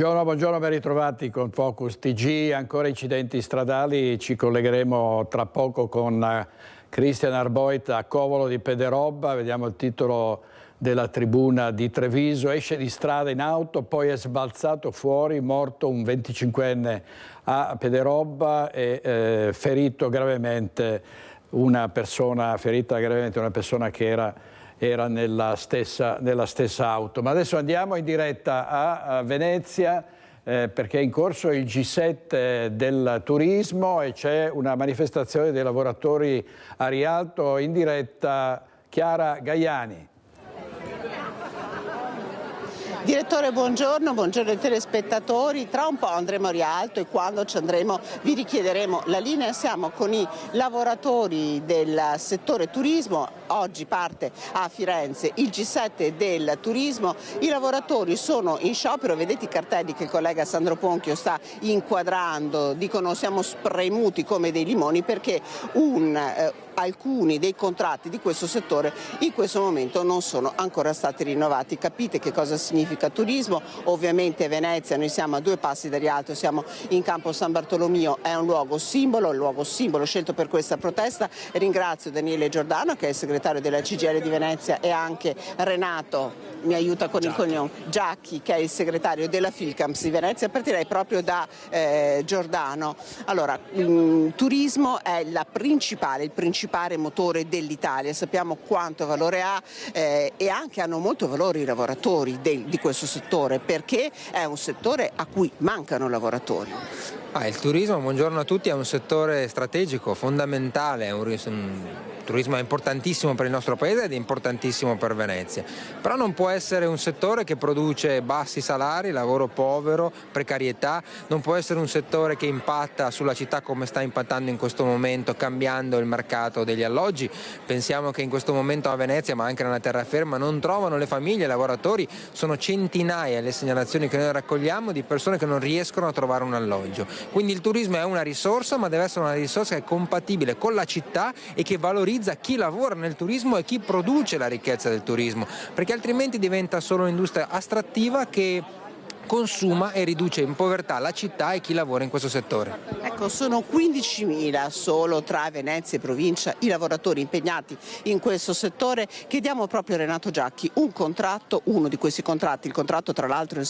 Buongiorno, buongiorno, ben ritrovati con Focus TG. Ancora incidenti stradali, ci collegheremo tra poco con Christian Arboit a Covolo di Pederobba. Vediamo il titolo della tribuna di Treviso. Esce di strada in auto, poi è sbalzato fuori, morto un 25enne a Pederobba e ferita gravemente una persona che era nella stessa auto. Ma adesso andiamo in diretta a Venezia perché è in corso il G7 del turismo e c'è una manifestazione dei lavoratori a Rialto. In diretta Chiara Gaiani. Direttore, buongiorno, buongiorno ai telespettatori. Tra un po' andremo a Rialto e quando ci andremo vi richiederemo la linea. Siamo con i lavoratori del settore turismo. Oggi parte a Firenze il G7 del turismo. I lavoratori sono in sciopero, vedete i cartelli che il collega Sandro Ponchio sta inquadrando, dicono siamo spremuti come dei limoni perché alcuni dei contratti di questo settore in questo momento non sono ancora stati rinnovati. Capite che cosa significa turismo? Ovviamente Venezia, noi siamo a 2 passi da Rialto, siamo in Campo San Bartolomeo, è un luogo simbolo, scelto per questa protesta. Ringrazio Daniele Giordano che è il segretario della CGIL di Venezia e anche Renato, mi aiuta con il cognome, Giacchi, che è il segretario della Filcams di Venezia. Partirei proprio da Giordano. Allora, il turismo è il principale motore dell'Italia, sappiamo quanto valore ha e anche hanno molto valore i lavoratori di questo settore, perché è un settore a cui mancano lavoratori. Il turismo, buongiorno a tutti, è un settore strategico, fondamentale, il turismo è importantissimo per il nostro paese ed è importantissimo per Venezia, però non può essere un settore che produce bassi salari, lavoro povero, precarietà, non può essere un settore che impatta sulla città come sta impattando in questo momento, cambiando il mercato degli alloggi. Pensiamo che in questo momento a Venezia, ma anche nella terraferma, non trovano le famiglie, i lavoratori, sono centinaia le segnalazioni che noi raccogliamo di persone che non riescono a trovare un alloggio. Quindi il turismo è una risorsa, ma deve essere una risorsa che è compatibile con la città e che valorizza chi lavora nel turismo e chi produce la ricchezza del turismo, perché altrimenti diventa solo un'industria astrattiva che consuma e riduce in povertà la città e chi lavora in questo settore. Ecco, sono 15.000 solo tra Venezia e provincia i lavoratori impegnati in questo settore. Chiediamo proprio a Renato Giacchi un contratto, uno di questi contratti, il contratto tra l'altro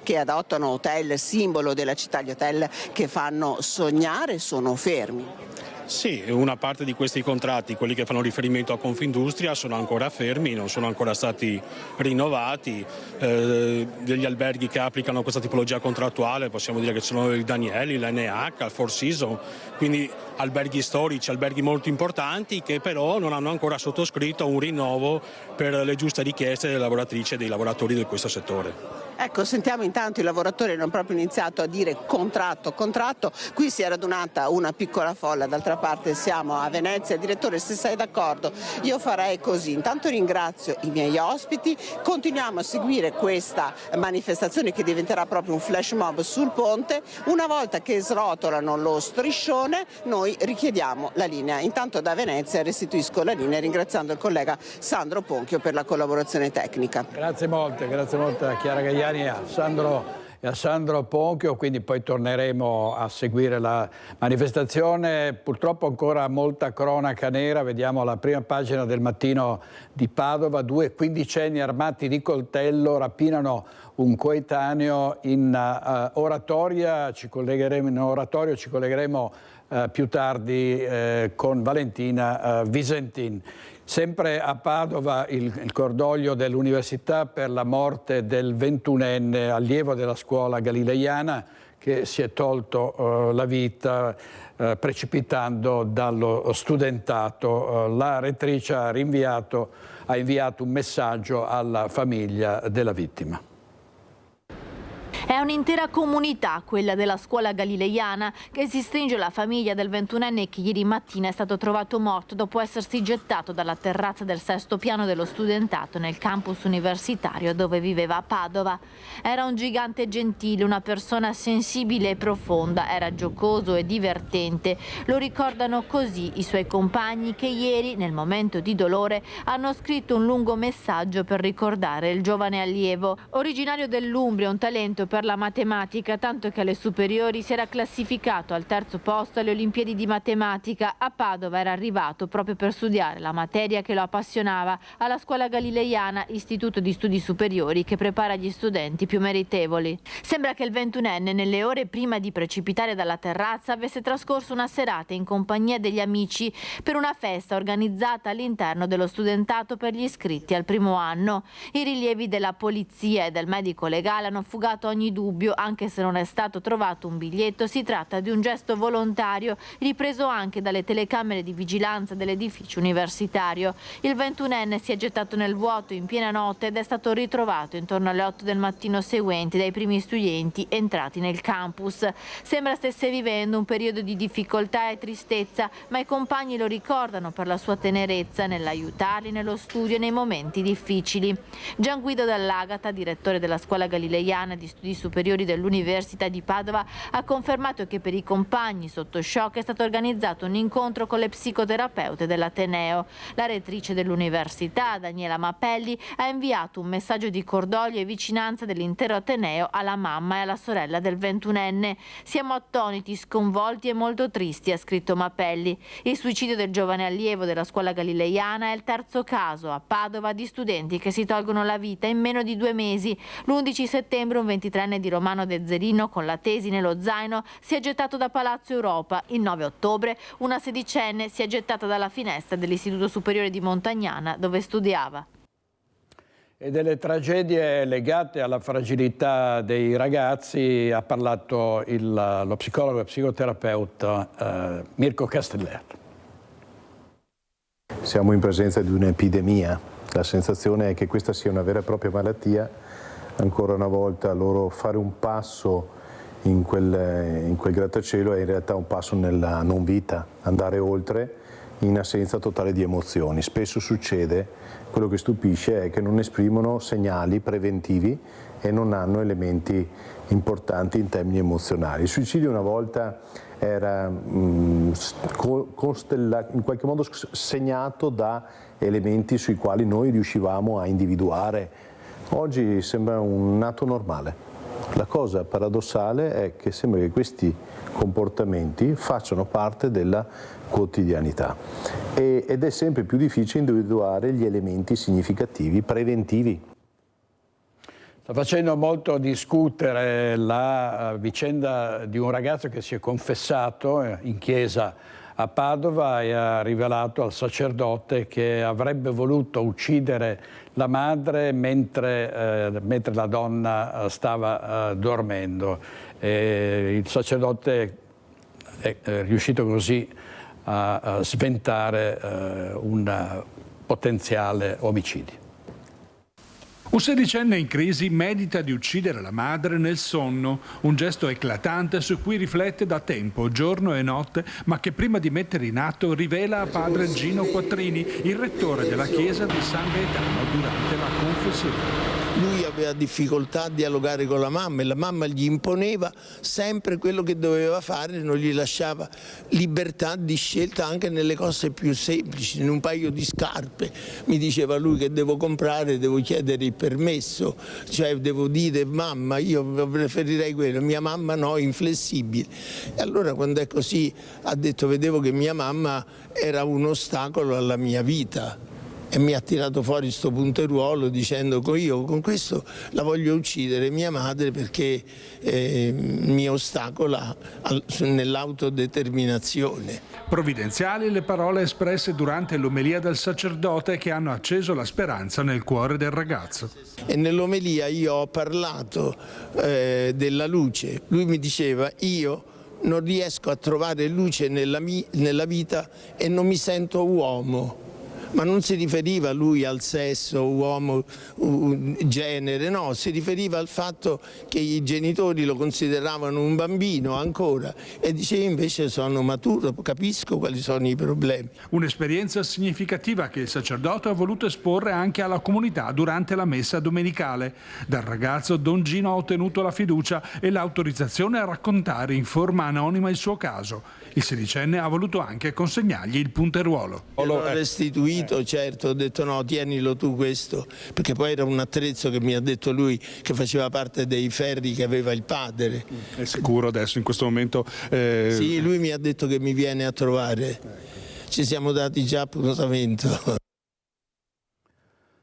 che adottano hotel, simbolo della città, gli hotel che fanno sognare, sono fermi. Sì, una parte di questi contratti, quelli che fanno riferimento a Confindustria, sono ancora fermi, non sono ancora stati rinnovati. Degli alberghi che applicano questa tipologia contrattuale possiamo dire che sono il Danieli, l'NH, il Four Seasons, quindi alberghi storici, alberghi molto importanti che però non hanno ancora sottoscritto un rinnovo per le giuste richieste delle lavoratrici e dei lavoratori di questo settore. Ecco, sentiamo intanto i lavoratori hanno proprio iniziato a dire contratto. Qui si è radunata una piccola folla, d'altra parte siamo a Venezia. Direttore, se sei d'accordo, io farei così. Intanto ringrazio i miei ospiti, continuiamo a seguire questa manifestazione che diventerà proprio un flash mob sul ponte. Una volta che srotolano lo striscione, noi richiediamo la linea. Intanto da Venezia restituisco la linea ringraziando il collega Sandro Ponchio per la collaborazione tecnica. Grazie molte a Chiara Gaiani e a Sandro Ponchio, quindi poi torneremo a seguire la manifestazione. Purtroppo ancora molta cronaca nera, vediamo la prima pagina del Mattino di Padova, 2 quindicenni armati di coltello rapinano un coetaneo in oratorio, ci collegheremo più tardi con Valentina Visentin. Sempre a Padova il cordoglio dell'università per la morte del 21enne allievo della scuola galileiana che si è tolto la vita precipitando dallo studentato. La rettrice ha inviato un messaggio alla famiglia della vittima. È un'intera comunità, quella della scuola galileiana, che si stringe alla famiglia del 21enne che ieri mattina è stato trovato morto dopo essersi gettato dalla terrazza del 6° piano dello studentato nel campus universitario dove viveva a Padova. Era un gigante gentile, una persona sensibile e profonda, era giocoso e divertente. Lo ricordano così i suoi compagni che ieri, nel momento di dolore, hanno scritto un lungo messaggio per ricordare il giovane allievo. Originario dell'Umbria, un talento per la matematica, tanto che alle superiori si era classificato al terzo posto alle Olimpiadi di matematica. A Padova era arrivato proprio per studiare la materia che lo appassionava alla Scuola Galileiana, istituto di studi superiori che prepara gli studenti più meritevoli. Sembra che il 21enne, nelle ore prima di precipitare dalla terrazza, avesse trascorso una serata in compagnia degli amici per una festa organizzata all'interno dello studentato per gli iscritti al primo anno. I rilievi della polizia e del medico legale hanno fugato ogni dubbio, anche se non è stato trovato un biglietto. Si tratta di un gesto volontario ripreso anche dalle telecamere di vigilanza dell'edificio universitario. Il 21enne si è gettato nel vuoto in piena notte ed è stato ritrovato intorno alle 8 del mattino seguente dai primi studenti entrati nel campus. Sembra stesse vivendo un periodo di difficoltà e tristezza, ma i compagni lo ricordano per la sua tenerezza nell'aiutarli nello studio e nei momenti difficili. Gian Guido Dall'Agata, direttore della Scuola Galileiana di Studi Superiori dell'Università di Padova, ha confermato che per i compagni sotto shock è stato organizzato un incontro con le psicoterapeute dell'Ateneo. La rettrice dell'università, Daniela Mapelli, ha inviato un messaggio di cordoglio e vicinanza dell'intero Ateneo alla mamma e alla sorella del 21enne. Siamo attoniti, sconvolti e molto tristi, ha scritto Mapelli. Il suicidio del giovane allievo della Scuola Galileiana è il terzo caso a Padova di studenti che si tolgono la vita in meno di 2 mesi. L'11 settembre un 23enne di Romano Dezzerino con la tesi nello zaino si è gettato da Palazzo Europa. Il 9 ottobre una sedicenne si è gettata dalla finestra dell'Istituto Superiore di Montagnana dove studiava. E delle tragedie legate alla fragilità dei ragazzi ha parlato lo psicologo e psicoterapeuta Mirko Casteller. Siamo in presenza di un'epidemia, la sensazione è che questa sia una vera e propria malattia. Ancora una volta loro fare un passo in quel grattacielo è in realtà un passo nella non vita, andare oltre in assenza totale di emozioni. Spesso succede, quello che stupisce è che non esprimono segnali preventivi e non hanno elementi importanti in termini emozionali. Il suicidio una volta era in qualche modo segnato da elementi sui quali noi riuscivamo a individuare. Oggi sembra un atto normale. La cosa paradossale è che sembra che questi comportamenti facciano parte della quotidianità ed è sempre più difficile individuare gli elementi significativi, preventivi. Sta facendo molto discutere la vicenda di un ragazzo che si è confessato in chiesa a Padova e ha rivelato al sacerdote che avrebbe voluto uccidere la madre mentre la donna stava dormendo. Il sacerdote è riuscito così a sventare un potenziale omicidio. Un sedicenne in crisi medita di uccidere la madre nel sonno, un gesto eclatante su cui riflette da tempo, giorno e notte, ma che prima di mettere in atto rivela a padre Gino Quattrini, il rettore della chiesa di San Gaetano, durante la confessione. Lui aveva difficoltà a dialogare con la mamma e la mamma gli imponeva sempre quello che doveva fare, non gli lasciava libertà di scelta anche nelle cose più semplici. In un paio di scarpe mi diceva lui che devo comprare, devo chiedere il permesso, cioè devo dire mamma io preferirei quello, mia mamma no, inflessibile. E allora quando è così ha detto vedevo che mia mamma era un ostacolo alla mia vita. E mi ha tirato fuori sto punteruolo dicendo che io con questo la voglio uccidere mia madre perché mi ostacola nell'autodeterminazione. Provvidenziali le parole espresse durante l'omelia del sacerdote che hanno acceso la speranza nel cuore del ragazzo. E nell'omelia io ho parlato della luce. Lui mi diceva io non riesco a trovare luce nella vita e non mi sento uomo. Ma non si riferiva lui al sesso, uomo, genere, no, si riferiva al fatto che i genitori lo consideravano un bambino ancora e diceva invece sono maturo, capisco quali sono i problemi. Un'esperienza significativa che il sacerdote ha voluto esporre anche alla comunità durante la messa domenicale. Dal ragazzo Don Gino ha ottenuto la fiducia e l'autorizzazione a raccontare in forma anonima il suo caso. Il sedicenne ha voluto anche consegnargli il punteruolo. L'ho restituito capito, certo, ho detto no, tienilo tu questo, perché poi era un attrezzo che mi ha detto lui che faceva parte dei ferri che aveva il padre. È sicuro adesso in questo momento? Sì, lui mi ha detto che mi viene a trovare, ci siamo dati già appuntamento.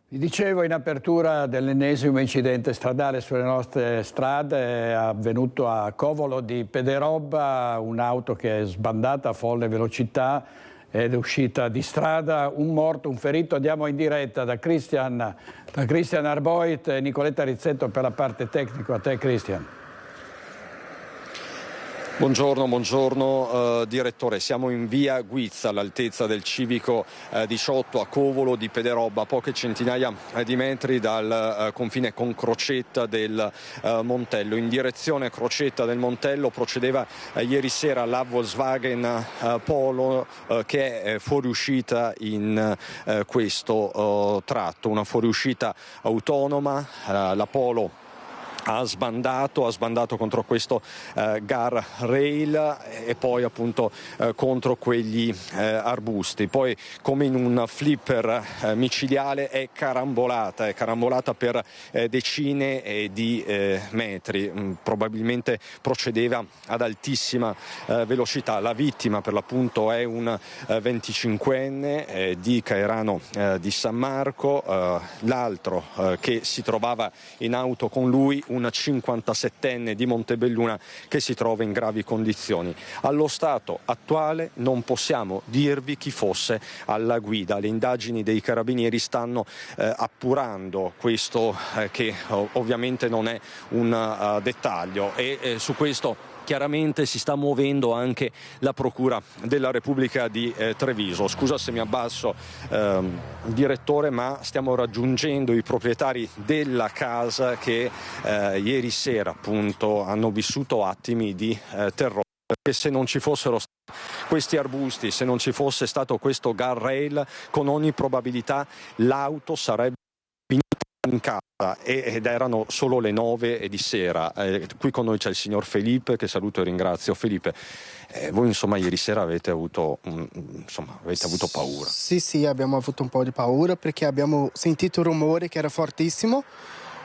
Vi dicevo in apertura dell'ennesimo incidente stradale sulle nostre strade, è avvenuto a Covolo di Pederobba, un'auto che è sbandata a folle velocità ed è uscita di strada, un morto, un ferito. Andiamo in diretta da Christian Arboit e Nicoletta Rizzetto per la parte tecnica. A te Christian. Buongiorno direttore, siamo in via Guizza all'altezza del civico 18 a Covolo di Pederobba, a poche centinaia di metri dal confine con Crocetta del Montello. In direzione Crocetta del Montello procedeva ieri sera la Volkswagen Polo che è fuoriuscita in questo tratto, una fuoriuscita autonoma. La Polo ha sbandato contro questo guardrail e poi appunto contro quegli arbusti. Poi, come in un flipper micidiale, è carambolata per decine di metri. Probabilmente procedeva ad altissima velocità. La vittima per l'appunto è un 25enne di Caerano di San Marco, l'altro che si trovava in auto con lui, un 57enne di Montebelluna che si trova in gravi condizioni. Allo stato attuale non possiamo dirvi chi fosse alla guida. Le indagini dei carabinieri stanno appurando questo che ovviamente non è un dettaglio e su questo chiaramente si sta muovendo anche la Procura della Repubblica di Treviso. Scusa se mi abbasso, direttore, ma stiamo raggiungendo i proprietari della casa che ieri sera appunto hanno vissuto attimi di terrore. Perché se non ci fossero questi arbusti, se non ci fosse stato questo guardrail, con ogni probabilità l'auto sarebbe in casa ed erano solo le 9 di sera. Qui con noi c'è il signor Felipe, che saluto e ringrazio. Felipe, voi insomma ieri sera avete avuto paura? Sì, abbiamo avuto un po' di paura perché abbiamo sentito un rumore che era fortissimo.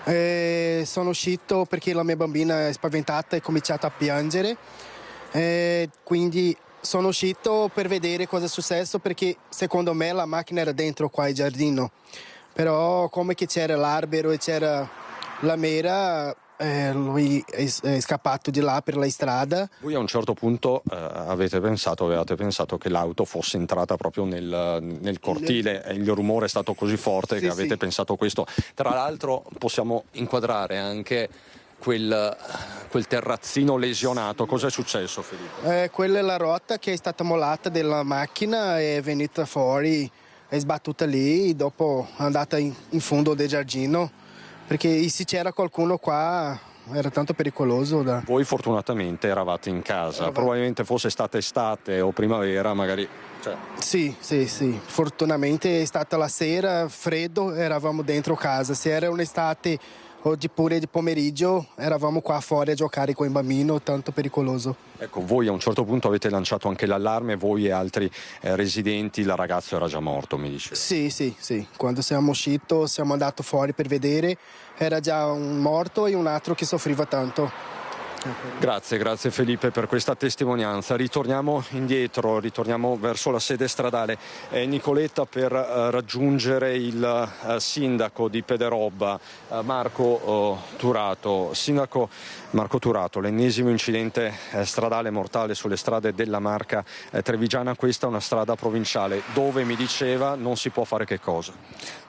Sono uscito perché la mia bambina è spaventata e ha cominciato a piangere. Quindi sono uscito per vedere cosa è successo, perché secondo me la macchina era dentro qua in giardino. Però come che c'era l'albero e c'era la mera, lui è scappato di là per la strada. Voi a un certo punto avevate pensato che l'auto fosse entrata proprio nel cortile e il rumore è stato così forte che avete pensato questo. Tra l'altro possiamo inquadrare anche quel terrazzino lesionato. Cos'è successo, Felipe? Quella è la ruota che è stata mollata della macchina, è venuta fuori, è sbattuta lì, dopo è andata in fondo del giardino, perché se c'era qualcuno qua era tanto pericoloso. Voi fortunatamente eravate in casa, probabilmente fosse stata estate o primavera magari. Sì, fortunatamente è stata la sera, freddo, eravamo dentro casa. Se era un'estate o pure di pomeriggio eravamo qua fuori a giocare con i bambini, tanto pericoloso. Ecco, voi a un certo punto avete lanciato anche l'allarme, voi e altri residenti. Il ragazzo era già morto, mi dice. Sì, quando siamo usciti siamo andati fuori per vedere, era già un morto e un altro che soffriva tanto. Grazie Felipe per questa testimonianza. Ritorniamo indietro, ritorniamo verso la sede stradale. Nicoletta, per raggiungere il sindaco di Pederobba, Marco Turato. Sindaco Marco Turato, l'ennesimo incidente stradale mortale sulle strade della Marca trevigiana. Questa è una strada provinciale dove, mi diceva, non si può fare che cosa?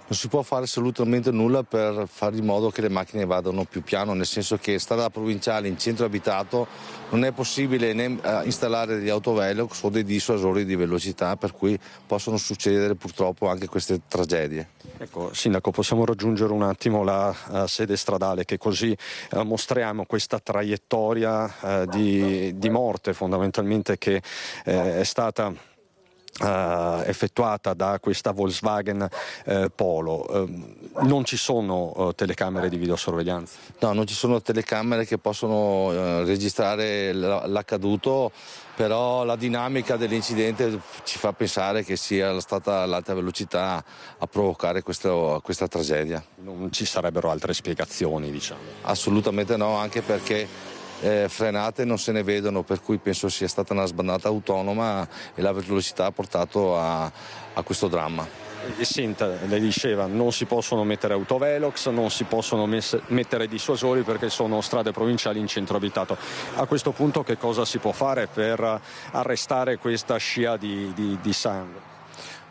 Non si può fare assolutamente nulla per fare in modo che le macchine vadano più piano, nel senso che strada provinciale in centro abitato non è possibile né installare degli autovelox o dei dissuasori di velocità, per cui possono succedere purtroppo anche queste tragedie. Ecco, Sindaco, possiamo raggiungere un attimo la sede stradale, che così mostriamo questa traiettoria di morte fondamentalmente che è stata effettuata da questa Volkswagen Polo. Non ci sono telecamere di videosorveglianza? No, non ci sono telecamere che possono registrare l'accaduto, però la dinamica dell'incidente ci fa pensare che sia stata l'alta velocità a provocare questa tragedia. Non ci sarebbero altre spiegazioni, diciamo? Assolutamente no, anche perché frenate non se ne vedono, per cui penso sia stata una sbandata autonoma e la velocità ha portato a questo dramma. E senta, lei diceva non si possono mettere autovelox, non si possono mettere dissuasori perché sono strade provinciali in centro abitato. A questo punto che cosa si può fare per arrestare questa scia di sangue?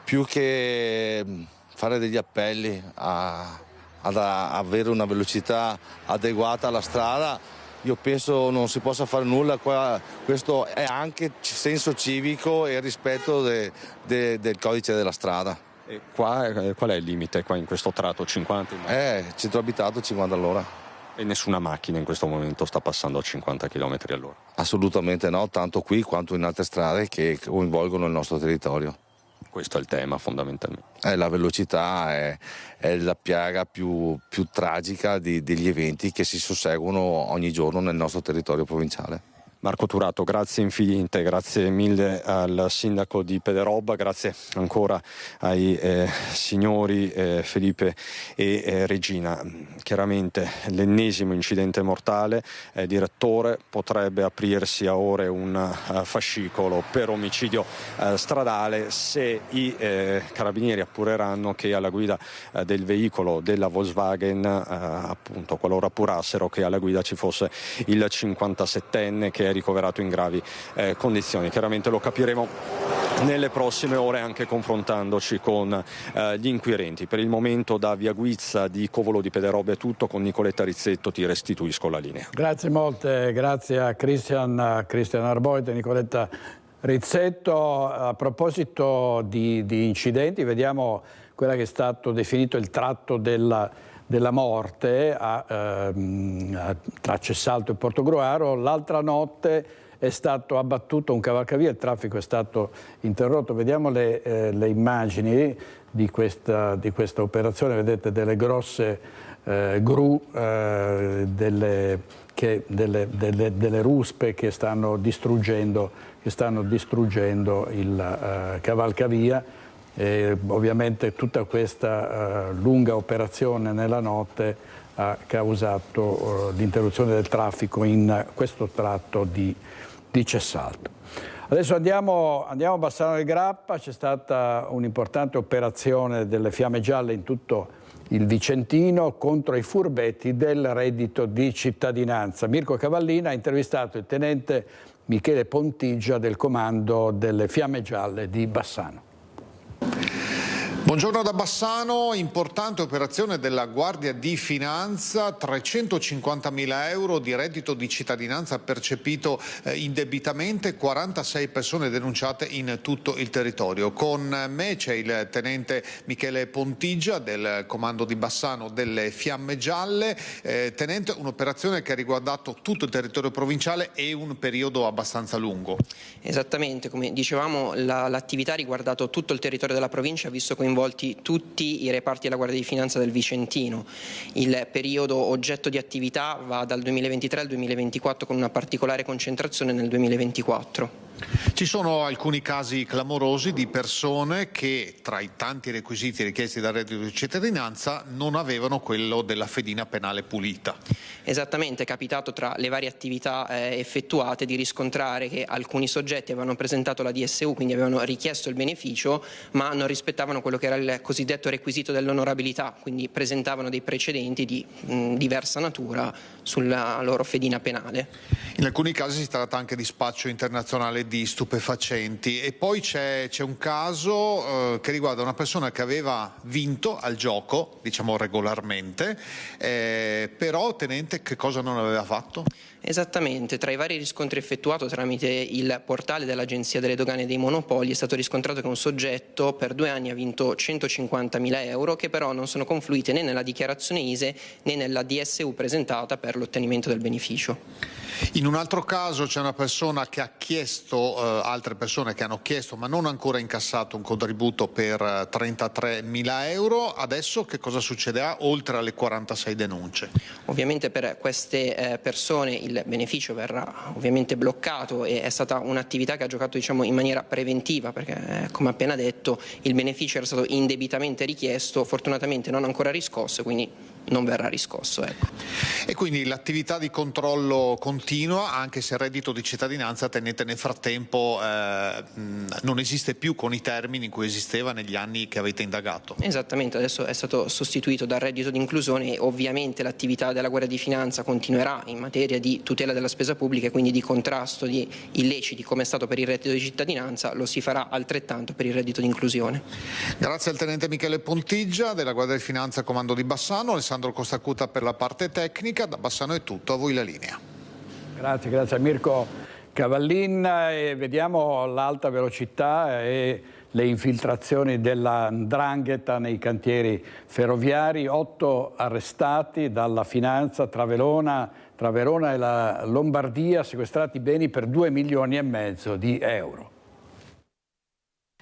Più che fare degli appelli ad avere una velocità adeguata alla strada, io penso non si possa fare nulla. Questo è anche senso civico e rispetto del codice della strada. E qual è il limite qua in questo tratto? 50? Centro abitato 50 all'ora. E nessuna macchina in questo momento sta passando a 50 km all'ora? Assolutamente no, tanto qui quanto in altre strade che coinvolgono il nostro territorio. Questo è il tema fondamentalmente. La velocità è la piaga più tragica degli eventi che si susseguono ogni giorno nel nostro territorio provinciale. Marco Turato, grazie infinite, grazie mille al sindaco di Pederobba, grazie ancora ai signori Felipe e Regina. Chiaramente l'ennesimo incidente mortale, direttore, potrebbe aprirsi a ore un fascicolo per omicidio stradale se i carabinieri appureranno che alla guida del veicolo della Volkswagen, appunto qualora appurassero che alla guida ci fosse il 57enne che è ricoverato in gravi condizioni. Chiaramente lo capiremo nelle prossime ore anche confrontandoci con gli inquirenti. Per il momento da Via Guizza di Covolo di Pederobba è tutto, con Nicoletta Rizzetto ti restituisco la linea. Grazie molte, grazie a Christian Arboit e Nicoletta Rizzetto. A proposito di incidenti, vediamo quella che è stato definito il tratto della morte tra Cessalto e Portogruaro. L'altra notte è stato abbattuto un cavalcavia, il traffico è stato interrotto. Vediamo le immagini di questa operazione, vedete delle grosse gru, delle ruspe che stanno distruggendo il cavalcavia. E ovviamente tutta questa lunga operazione nella notte ha causato l'interruzione del traffico in questo tratto di Cessalto. Adesso andiamo a Bassano del Grappa. C'è stata un'importante operazione delle Fiamme Gialle in tutto il Vicentino contro i furbetti del reddito di cittadinanza. Mirko Cavallina ha intervistato il tenente Michele Pontigia del comando delle Fiamme Gialle di Bassano. Buongiorno da Bassano, importante operazione della Guardia di Finanza, 350.000 euro di reddito di cittadinanza percepito indebitamente, 46 persone denunciate in tutto il territorio. Con me c'è il tenente Michele Pontigia del comando di Bassano delle Fiamme Gialle. Tenente, un'operazione che ha riguardato tutto il territorio provinciale e un periodo abbastanza lungo. Esattamente, come dicevamo l'attività ha riguardato tutto il territorio della provincia, visto coinvolti tutti i reparti della Guardia di Finanza del Vicentino. Il periodo oggetto di attività va dal 2023 al 2024 con una particolare concentrazione nel 2024. Ci sono alcuni casi clamorosi di persone che tra i tanti requisiti richiesti dal reddito di cittadinanza non avevano quello della fedina penale pulita. Esattamente, è capitato tra le varie attività effettuate di riscontrare che alcuni soggetti avevano presentato la DSU, quindi avevano richiesto il beneficio, ma non rispettavano quello che era il cosiddetto requisito dell'onorabilità, quindi presentavano dei precedenti di diversa natura sulla loro fedina penale. In alcuni casi si tratta anche di spaccio internazionale di stupefacenti. E poi c'è un caso che riguarda una persona che aveva vinto al gioco, diciamo regolarmente, però tenente che cosa non aveva fatto? Esattamente, tra i vari riscontri effettuati tramite il portale dell'Agenzia delle Dogane e dei Monopoli è stato riscontrato che un soggetto per 2 anni ha vinto 150.000 euro che però non sono confluite né nella dichiarazione ISEE né nella DSU presentata per l'ottenimento del beneficio. In un altro caso c'è una persona che ha chiesto, altre persone che hanno chiesto ma non ancora incassato un contributo per 33.000 euro. Adesso che cosa succederà oltre alle 46 denunce? Ovviamente per queste persone il beneficio verrà ovviamente bloccato e è stata un'attività che ha giocato in maniera preventiva, perché come appena detto il beneficio era stato indebitamente richiesto, fortunatamente non ancora riscosso, quindi non verrà riscosso. Ecco. E quindi l'attività di controllo continua, anche se il reddito di cittadinanza, tenete, nel frattempo non esiste più con i termini in cui esisteva negli anni che avete indagato. Esattamente, adesso è stato sostituito dal reddito di inclusione e ovviamente l'attività della Guardia di Finanza continuerà in materia di tutela della spesa pubblica e quindi di contrasto di illeciti, come è stato per il reddito di cittadinanza, lo si farà altrettanto per il reddito di inclusione. Grazie al tenente Michele Pontigia della Guardia di Finanza Comando di Bassano, Alessandro Costacuta per la parte tecnica. Da Bassano è tutto, a voi la linea. Grazie a Mirko Cavallin. E vediamo l'alta velocità e le infiltrazioni della 'ndrangheta nei cantieri ferroviari. 8 arrestati dalla Finanza tra Verona e la Lombardia, sequestrati beni per 2,5 milioni di euro.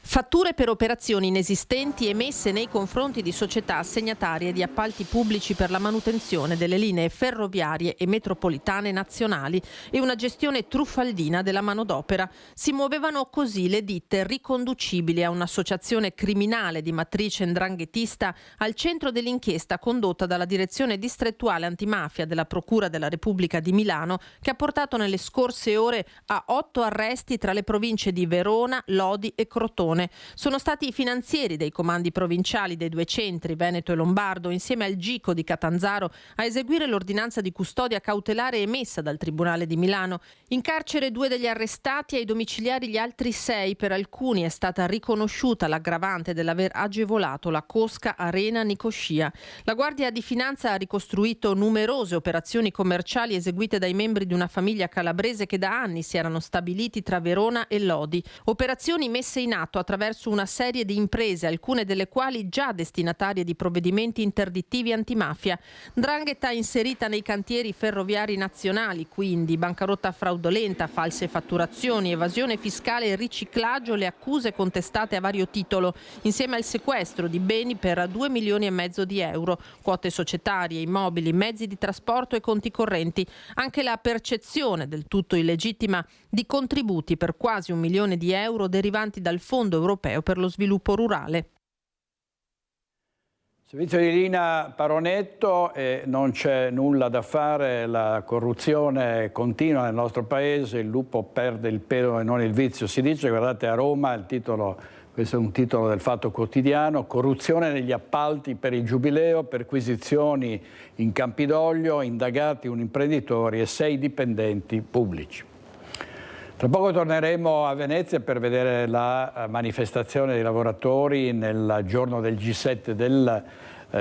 Fatture per operazioni inesistenti emesse nei confronti di società assegnatarie di appalti pubblici per la manutenzione delle linee ferroviarie e metropolitane nazionali e una gestione truffaldina della manodopera. Si muovevano così le ditte riconducibili a un'associazione criminale di matrice 'ndranghetista al centro dell'inchiesta condotta dalla Direzione Distrettuale Antimafia della Procura della Repubblica di Milano, che ha portato nelle scorse ore a 8 arresti tra le province di Verona, Lodi e Crotone. Sono stati i finanzieri dei comandi provinciali dei 2 centri, Veneto e Lombardo, insieme al GICO di Catanzaro, a eseguire l'ordinanza di custodia cautelare emessa dal Tribunale di Milano. In carcere 2 degli arrestati, ai domiciliari gli altri 6. Per alcuni è stata riconosciuta l'aggravante dell'aver agevolato la cosca Arena Nicoscia. La Guardia di Finanza ha ricostruito numerose operazioni commerciali eseguite dai membri di una famiglia calabrese che da anni si erano stabiliti tra Verona e Lodi. Operazioni messe in atto attraverso una serie di imprese, alcune delle quali già destinatarie di provvedimenti interdittivi antimafia. 'Ndrangheta inserita nei cantieri ferroviari nazionali, quindi bancarotta fraudolenta, false fatturazioni, evasione fiscale e riciclaggio, le accuse contestate a vario titolo, insieme al sequestro di beni per 2,5 milioni di euro, quote societarie, immobili, mezzi di trasporto e conti correnti. Anche la percezione del tutto illegittima di contributi per quasi 1 milione di euro derivanti dal Fondo Europeo per lo Sviluppo Rurale. Servizio di linea Paronetto, e non c'è nulla da fare, la corruzione continua nel nostro paese, il lupo perde il pelo e non il vizio, si dice. Guardate, a Roma il titolo, questo è un titolo del Fatto Quotidiano: corruzione negli appalti per il Giubileo, perquisizioni in Campidoglio, indagati un imprenditore e 6 dipendenti pubblici. Tra poco torneremo a Venezia per vedere la manifestazione dei lavoratori nel giorno del G7 del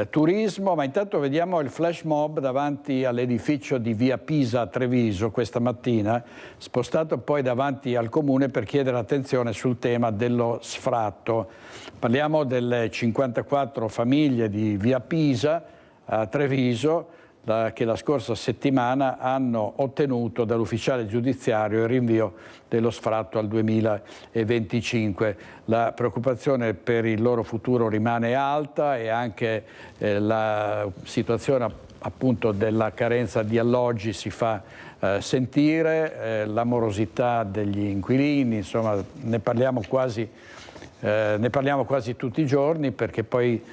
turismo, ma intanto vediamo il flash mob davanti all'edificio di via Pisa a Treviso questa mattina, spostato poi davanti al comune per chiedere attenzione sul tema dello sfratto. Parliamo delle 54 famiglie di via Pisa a Treviso che la scorsa settimana hanno ottenuto dall'ufficiale giudiziario il rinvio dello sfratto al 2025. La preoccupazione per il loro futuro rimane alta e anche la situazione appunto della carenza di alloggi si fa sentire, la morosità degli inquilini, insomma ne parliamo quasi tutti i giorni, perché poi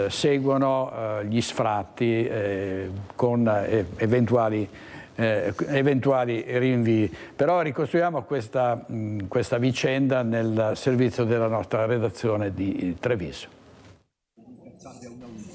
seguono gli sfratti con eventuali rinvii. Però ricostruiamo questa vicenda nel servizio della nostra redazione di Treviso.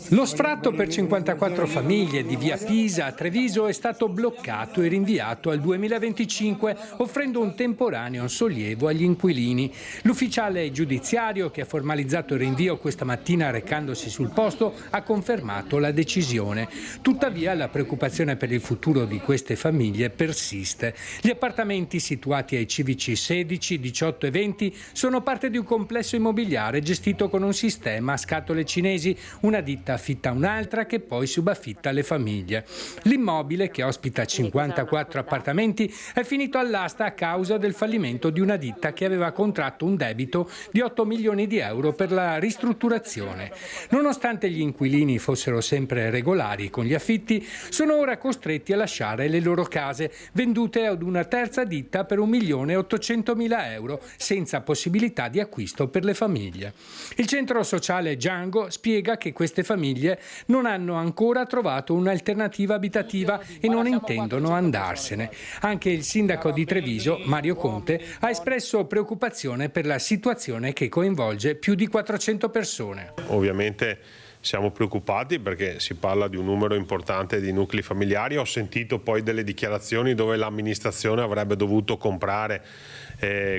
Lo sfratto per 54 famiglie di via Pisa a Treviso è stato bloccato e rinviato al 2025, offrendo un temporaneo sollievo agli inquilini. L'ufficiale giudiziario, che ha formalizzato il rinvio questa mattina recandosi sul posto, ha confermato la decisione. Tuttavia la preoccupazione per il futuro di queste famiglie persiste. Gli appartamenti situati ai civici 16, 18 e 20 sono parte di un complesso immobiliare gestito con un sistema a scatole cinesi, una ditta affitta un'altra che poi subaffitta alle famiglie. L'immobile, che ospita 54 appartamenti, è finito all'asta a causa del fallimento di una ditta che aveva contratto un debito di 8 milioni di euro per la ristrutturazione. Nonostante gli inquilini fossero sempre regolari con gli affitti, sono ora costretti a lasciare le loro case, vendute ad una terza ditta per 1.800.000 euro, senza possibilità di acquisto per le famiglie. Il centro sociale Django spiega che queste famiglie non hanno ancora trovato un'alternativa abitativa e non intendono andarsene. Anche il sindaco di Treviso, Mario Conte, ha espresso preoccupazione per la situazione che coinvolge più di 400 persone. Ovviamente siamo preoccupati perché si parla di un numero importante di nuclei familiari. Ho sentito poi delle dichiarazioni dove l'amministrazione avrebbe dovuto comprare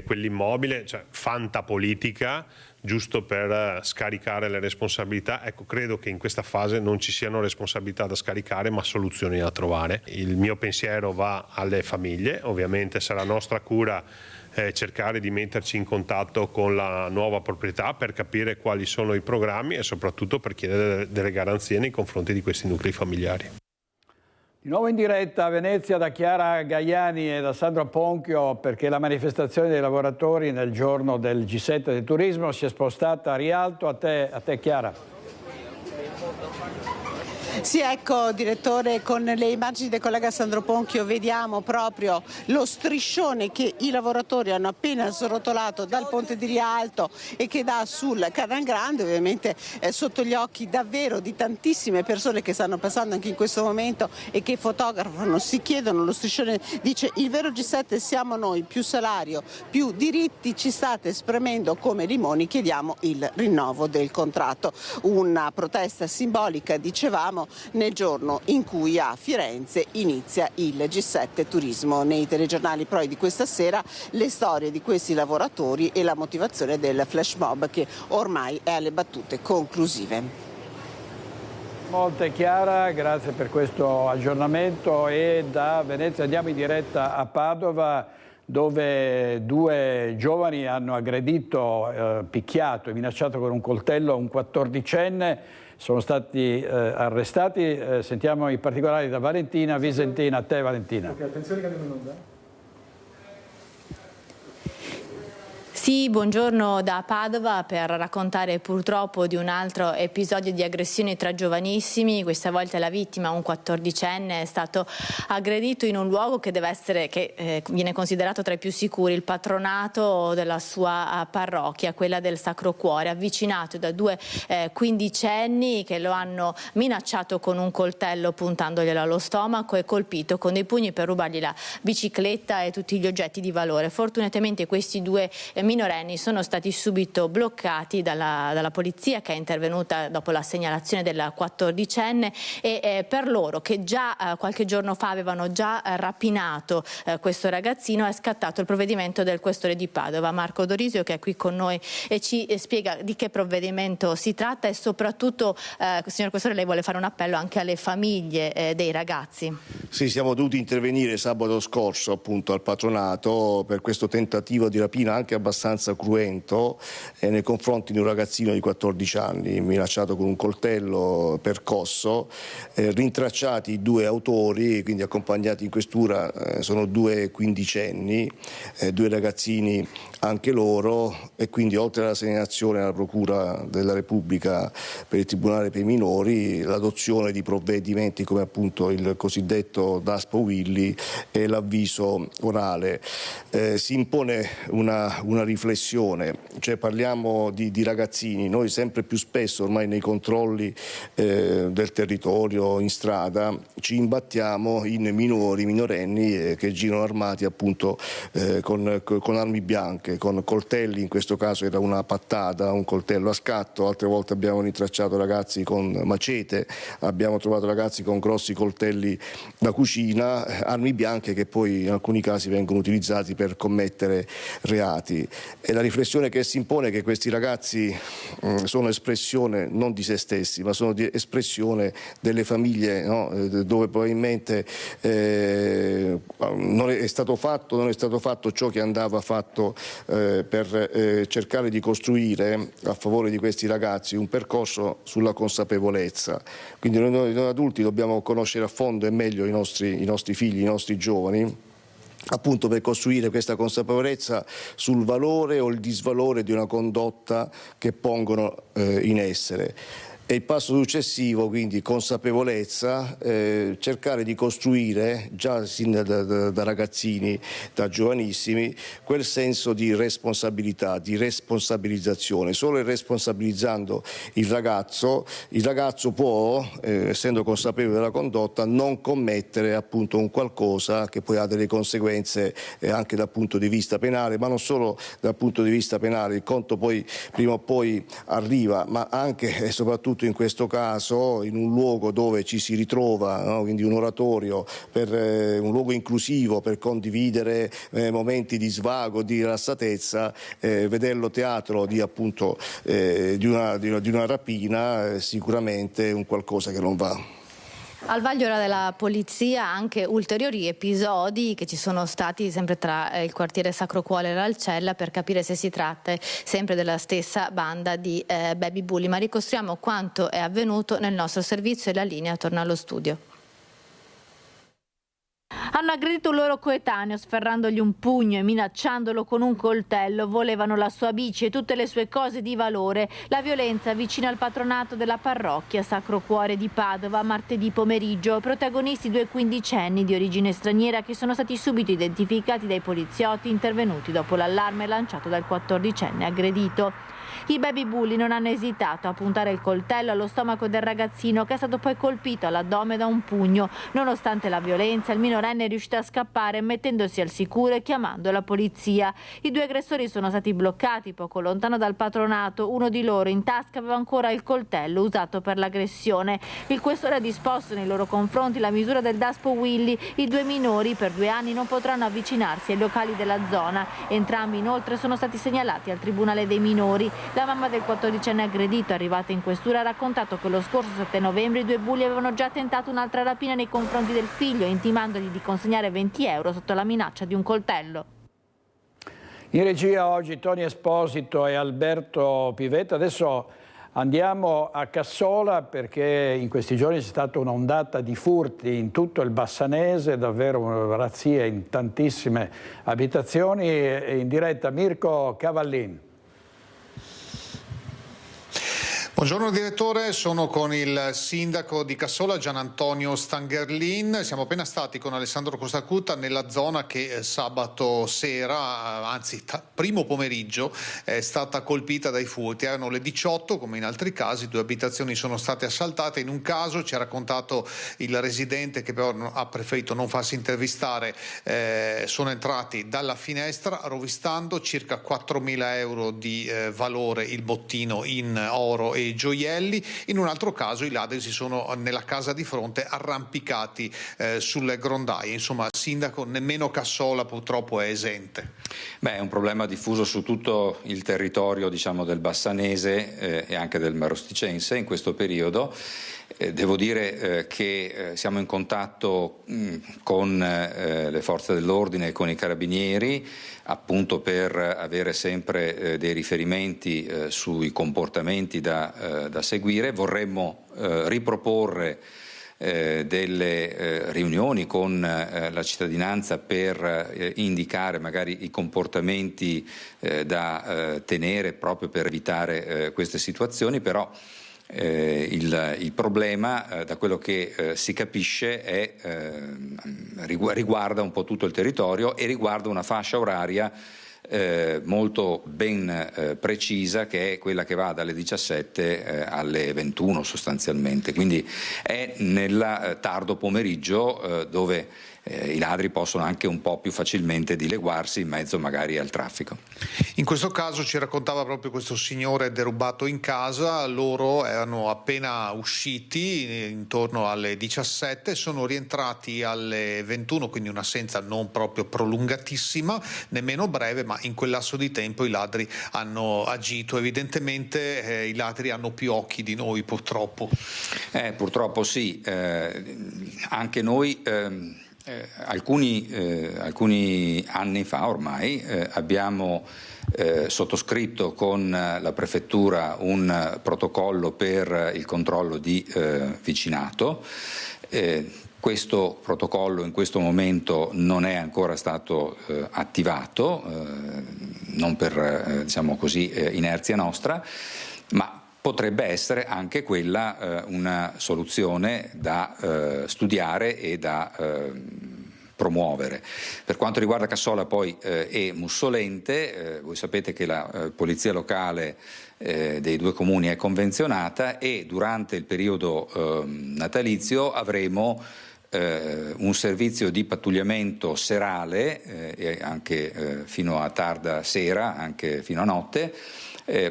quell'immobile, cioè fantapolitica, giusto per scaricare le responsabilità. Ecco, credo che in questa fase non ci siano responsabilità da scaricare, ma soluzioni da trovare. Il mio pensiero va alle famiglie, ovviamente sarà nostra cura cercare di metterci in contatto con la nuova proprietà per capire quali sono i programmi e soprattutto per chiedere delle garanzie nei confronti di questi nuclei familiari. Di nuovo in diretta a Venezia da Chiara Gaiani e da Sandro Ponchio, perché la manifestazione dei lavoratori nel giorno del G7 del turismo si è spostata a Rialto. A te Chiara. Sì, ecco direttore, con le immagini del collega Sandro Ponchio vediamo proprio lo striscione che i lavoratori hanno appena srotolato dal ponte di Rialto e che dà sul Canal Grande, ovviamente sotto gli occhi davvero di tantissime persone che stanno passando anche in questo momento e che fotografano, si chiedono. Lo striscione dice: il vero G7 siamo noi, più salario, più diritti, ci state spremendo come limoni, chiediamo il rinnovo del contratto. Una protesta simbolica, dicevamo, nel giorno in cui a Firenze inizia il G7 Turismo. Nei telegiornali poi di questa sera le storie di questi lavoratori e la motivazione del flash mob che ormai è alle battute conclusive. Molte Chiara, grazie per questo aggiornamento. E da Venezia andiamo in diretta a Padova, dove due giovani hanno aggredito, picchiato e minacciato con un coltello un 14enne. Sono stati arrestati. Sentiamo i particolari da Valentina Visentina. A te Valentina. Okay, attenzione che andiamo in onda. Sì, buongiorno da Padova per raccontare purtroppo di un altro episodio di aggressione tra giovanissimi. Questa volta la vittima, un 14enne, è stato aggredito in un luogo che viene considerato tra i più sicuri, il patronato della sua parrocchia, quella del Sacro Cuore, avvicinato da due quindicenni che lo hanno minacciato con un coltello puntandoglielo allo stomaco e colpito con dei pugni per rubargli la bicicletta e tutti gli oggetti di valore. Fortunatamente questi due minorenni sono stati subito bloccati dalla polizia, che è intervenuta dopo la segnalazione del 14enne, e per loro, che già qualche giorno fa avevano già rapinato questo ragazzino, è scattato il provvedimento del questore di Padova, Marco Dorisio, che è qui con noi e ci spiega di che provvedimento si tratta e soprattutto, signor questore, lei vuole fare un appello anche alle famiglie dei ragazzi. Sì, siamo dovuti intervenire sabato scorso appunto al patronato per questo tentativo di rapina anche abbastanza cruento nei confronti di un ragazzino di 14 anni minacciato con un coltello, percosso, rintracciati i due autori, quindi accompagnati in questura sono due quindicenni, due ragazzini anche loro, e quindi oltre alla segnalazione alla Procura della Repubblica per il Tribunale per i minori, l'adozione di provvedimenti come appunto il cosiddetto Daspo Willy e l'avviso orale. Si impone una riflessione, cioè parliamo di ragazzini, noi sempre più spesso ormai nei controlli del territorio, in strada, ci imbattiamo in minorenni che girano armati appunto con armi bianche, con coltelli. In questo caso era una pattata, un coltello a scatto, altre volte abbiamo rintracciato ragazzi con macete, abbiamo trovato ragazzi con grossi coltelli da cucina, armi bianche che poi in alcuni casi vengono utilizzati per commettere reati. E la riflessione che si impone è che questi ragazzi sono espressione non di se stessi, ma sono espressione delle famiglie, no? Dove probabilmente non è stato fatto ciò che andava fatto per cercare di costruire a favore di questi ragazzi un percorso sulla consapevolezza. Quindi noi adulti dobbiamo conoscere a fondo e meglio i nostri figli, i nostri giovani, appunto per costruire questa consapevolezza sul valore o il disvalore di una condotta che pongono in essere. E il passo successivo, quindi consapevolezza, cercare di costruire già sin da ragazzini, da giovanissimi, quel senso di responsabilità, di responsabilizzazione. Solo responsabilizzando il ragazzo può, essendo consapevole della condotta, non commettere appunto un qualcosa che poi ha delle conseguenze anche dal punto di vista penale, ma non solo dal punto di vista penale, il conto poi prima o poi arriva, ma anche e soprattutto in questo caso in un luogo dove ci si ritrova, no? Quindi un oratorio, un luogo inclusivo per condividere momenti di svago, di rilassatezza, vederlo teatro di una rapina sicuramente è un qualcosa che non va. Al vaglio della polizia anche ulteriori episodi che ci sono stati sempre tra il quartiere Sacro Cuore e l'Alcella, per capire se si tratta sempre della stessa banda di baby bulli. Ma ricostruiamo quanto è avvenuto nel nostro servizio e la linea torna allo studio. Hanno aggredito un loro coetaneo sferrandogli un pugno e minacciandolo con un coltello. Volevano la sua bici e tutte le sue cose di valore. La violenza vicino al patronato della parrocchia Sacro Cuore di Padova martedì pomeriggio. Protagonisti 2 quindicenni di origine straniera che sono stati subito identificati dai poliziotti intervenuti dopo l'allarme lanciato dal 14enne aggredito. I baby bulli non hanno esitato a puntare il coltello allo stomaco del ragazzino, che è stato poi colpito all'addome da un pugno. Nonostante la violenza, il minorenne è riuscito a scappare mettendosi al sicuro e chiamando la polizia. I 2 aggressori sono stati bloccati poco lontano dal patronato. Uno di loro in tasca aveva ancora il coltello usato per l'aggressione. Il questore ha disposto nei loro confronti la misura del Daspo Willy. I 2 minori per 2 anni non potranno avvicinarsi ai locali della zona. Entrambi inoltre sono stati segnalati al Tribunale dei minori. La mamma del 14enne aggredito, arrivata in questura, ha raccontato che lo scorso 7 novembre i 2 bulli avevano già tentato un'altra rapina nei confronti del figlio, intimandogli di consegnare 20 euro sotto la minaccia di un coltello. In regia oggi Tony Esposito e Alberto Pivetta. Adesso andiamo a Cassola perché in questi giorni c'è stata un'ondata di furti in tutto il Bassanese, davvero razzie in tantissime abitazioni. In diretta Mirko Cavallin. Buongiorno direttore, sono con il sindaco di Cassola Gian Antonio Stangerlin. Siamo appena stati con Alessandro Costacuta nella zona che sabato sera, anzi primo pomeriggio, è stata colpita dai furti. Erano le 18, come in altri casi, 2 abitazioni sono state assaltate. In un caso ci ha raccontato il residente, che però ha preferito non farsi intervistare, sono entrati dalla finestra rovistando circa 4.000 euro di valore il bottino in oro e gioielli. In un altro caso i ladri si sono nella casa di fronte arrampicati sulle grondaie. Insomma, sindaco, nemmeno Cassola purtroppo è esente. È un problema diffuso su tutto il territorio, diciamo, del Bassanese e anche del Marosticense in questo periodo. Devo dire che siamo in contatto con le forze dell'ordine e con i carabinieri, appunto per avere sempre dei riferimenti sui comportamenti da seguire. Vorremmo riproporre delle riunioni con la cittadinanza per indicare magari i comportamenti da tenere proprio per evitare queste situazioni, però il problema, da quello che si capisce, riguarda un po' tutto il territorio e riguarda una fascia oraria molto ben precisa, che è quella che va dalle 17 alle 21 sostanzialmente. Quindi è nel tardo pomeriggio dove i ladri possono anche un po' più facilmente dileguarsi in mezzo magari al traffico. In questo caso ci raccontava proprio questo signore derubato in casa, loro erano appena usciti intorno alle 17, sono rientrati alle 21, quindi un'assenza non proprio prolungatissima, nemmeno breve, ma in quel lasso di tempo i ladri hanno agito. Evidentemente i ladri hanno più occhi di noi, purtroppo. Purtroppo sì, anche noi alcuni anni fa ormai abbiamo sottoscritto con la prefettura un protocollo per il controllo di vicinato. Questo protocollo in questo momento non è ancora stato attivato, non per diciamo così, inerzia nostra, ma potrebbe essere anche quella una soluzione da studiare e da promuovere. Per quanto riguarda Cassola poi e Mussolente, voi sapete che la polizia locale dei due comuni è convenzionata e durante il periodo natalizio avremo un servizio di pattugliamento serale e anche fino a tarda sera, anche fino a notte,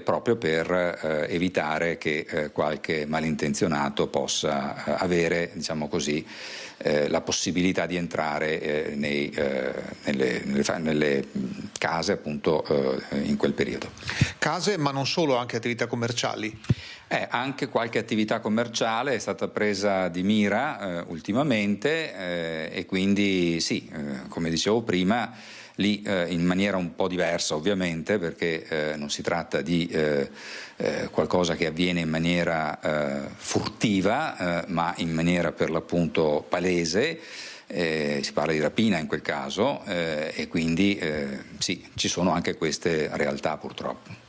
proprio per evitare che qualche malintenzionato possa avere, diciamo così, la possibilità di entrare nelle case appunto in quel periodo. Case, ma non solo, anche attività commerciali? Anche qualche attività commerciale è stata presa di mira ultimamente e quindi sì, come dicevo prima, lì in maniera un po' diversa ovviamente, perché non si tratta di qualcosa che avviene in maniera furtiva, ma in maniera per l'appunto palese. Si parla di rapina in quel caso e quindi sì, ci sono anche queste realtà purtroppo.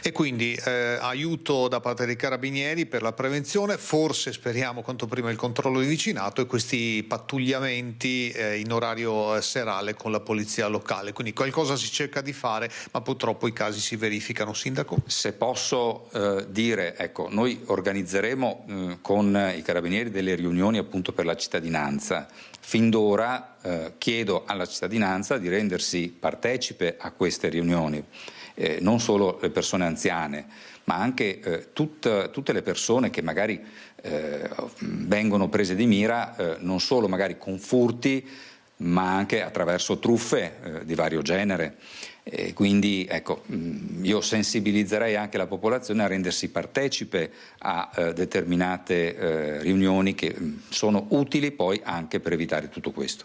E quindi aiuto da parte dei carabinieri per la prevenzione, forse speriamo quanto prima il controllo di vicinato e questi pattugliamenti in orario serale con la polizia locale, quindi qualcosa si cerca di fare, ma purtroppo i casi si verificano. Sindaco? Se posso dire, ecco, noi organizzeremo con i carabinieri delle riunioni appunto per la cittadinanza. Fin d'ora chiedo alla cittadinanza di rendersi partecipe a queste riunioni. Non solo le persone anziane, ma anche tutte le persone che magari vengono prese di mira non solo magari con furti, ma anche attraverso truffe di vario genere. Quindi ecco, io sensibilizzerei anche la popolazione a rendersi partecipe a determinate riunioni che sono utili poi anche per evitare tutto questo.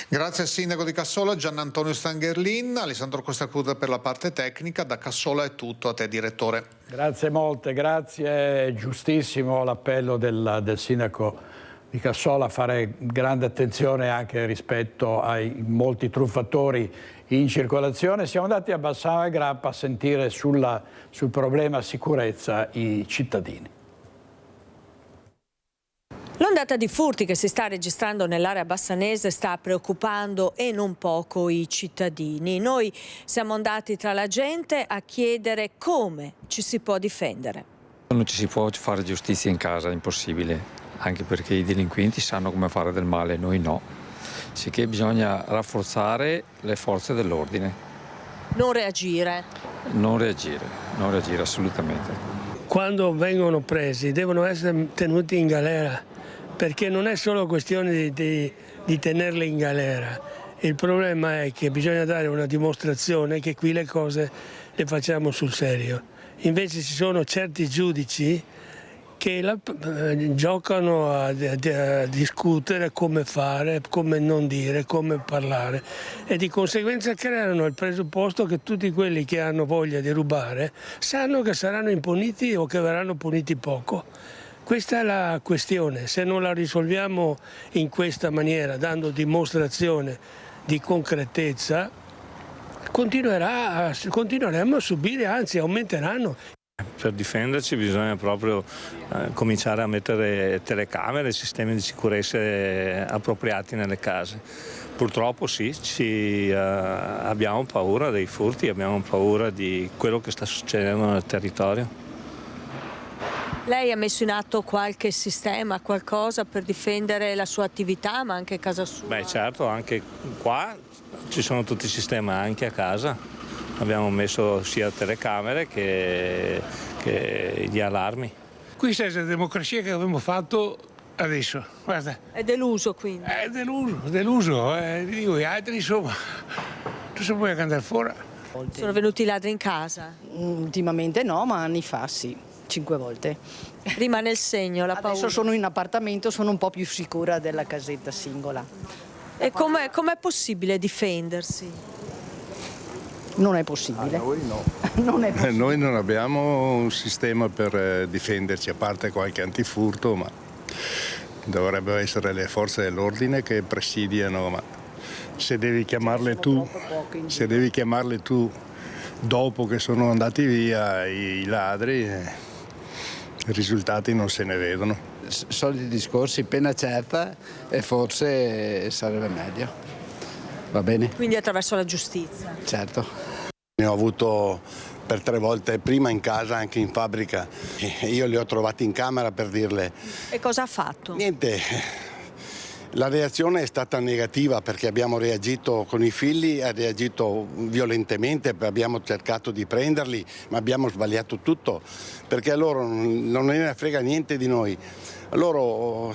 Grazie al sindaco di Cassola, Gianantonio Stangerlin, Alessandro Costacuta per la parte tecnica. Da Cassola è tutto, a te direttore. Grazie molte, grazie, giustissimo l'appello del sindaco di Cassola a fare grande attenzione anche rispetto ai molti truffatori in circolazione. Siamo andati a Bassano e Grappa a sentire sul problema sicurezza i cittadini. L'ondata di furti che si sta registrando nell'area bassanese sta preoccupando e non poco i cittadini. Noi siamo andati tra la gente a chiedere come ci si può difendere. Non ci si può fare giustizia in casa, è impossibile, anche perché i delinquenti sanno come fare del male, noi no. Sicché bisogna rafforzare le forze dell'ordine. Non reagire? Non reagire assolutamente. Quando vengono presi devono essere tenuti in galera, perché non è solo questione di tenerli in galera. Il problema è che bisogna dare una dimostrazione che qui le cose le facciamo sul serio. Invece ci sono certi giudici che giocano a discutere come fare, come non dire, come parlare e di conseguenza creano il presupposto che tutti quelli che hanno voglia di rubare sanno che saranno impuniti o che verranno puniti poco. Questa è la questione, se non la risolviamo in questa maniera, dando dimostrazione di concretezza, continueremo a subire, anzi aumenteranno. Per difenderci bisogna proprio cominciare a mettere telecamere, sistemi di sicurezza appropriati nelle case. Purtroppo sì, abbiamo paura dei furti, abbiamo paura di quello che sta succedendo nel territorio. Lei ha messo in atto qualche sistema, qualcosa per difendere la sua attività, ma anche casa sua? Beh certo, anche qua ci sono tutti i sistemi, anche a casa. Abbiamo messo sia telecamere che gli allarmi. Questa è la democrazia che abbiamo fatto adesso, guarda. È deluso quindi? È deluso. Dico, gli altri insomma, non si può andare fuori. Sono venuti i ladri in casa? Ultimamente no, ma anni fa sì, 5 volte. Rimane il segno, la paura? Adesso sono in appartamento, sono un po' più sicura della casetta singola. E com'è possibile difendersi? Non è possibile. Noi no. Non è possibile. Noi non abbiamo un sistema per difenderci, a parte qualche antifurto, ma dovrebbero essere le forze dell'ordine che presidiano, ma se devi chiamarle tu dopo che sono andati via i ladri, i risultati non se ne vedono. Soliti discorsi, pena certa e forse sarebbe meglio. Va bene? Quindi attraverso la giustizia? Certo. Ne ho avuto per 3 volte, prima in casa, anche in fabbrica. Io li ho trovati in camera per dirle. E cosa ha fatto? Niente. La reazione è stata negativa perché abbiamo reagito con i figli, ha reagito violentemente, abbiamo cercato di prenderli, ma abbiamo sbagliato tutto perché a loro non ne frega niente di noi. Loro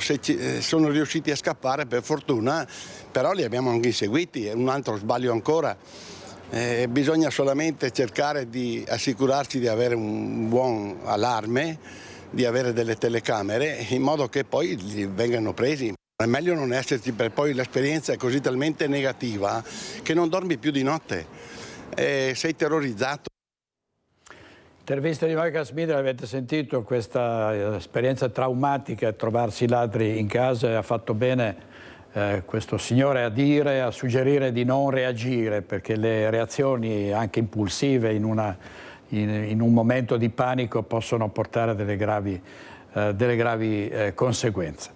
sono riusciti a scappare per fortuna, però li abbiamo anche inseguiti, è un altro sbaglio ancora. Bisogna solamente cercare di assicurarci di avere un buon allarme, di avere delle telecamere in modo che poi li vengano presi. È meglio non esserci, perché poi l'esperienza è così talmente negativa che non dormi più di notte, sei terrorizzato. Intervista di Monica Smith, avete sentito questa esperienza traumatica, trovarsi i ladri in casa, e ha fatto bene questo signore a suggerire di non reagire, perché le reazioni anche impulsive in un momento di panico possono portare delle gravi conseguenze.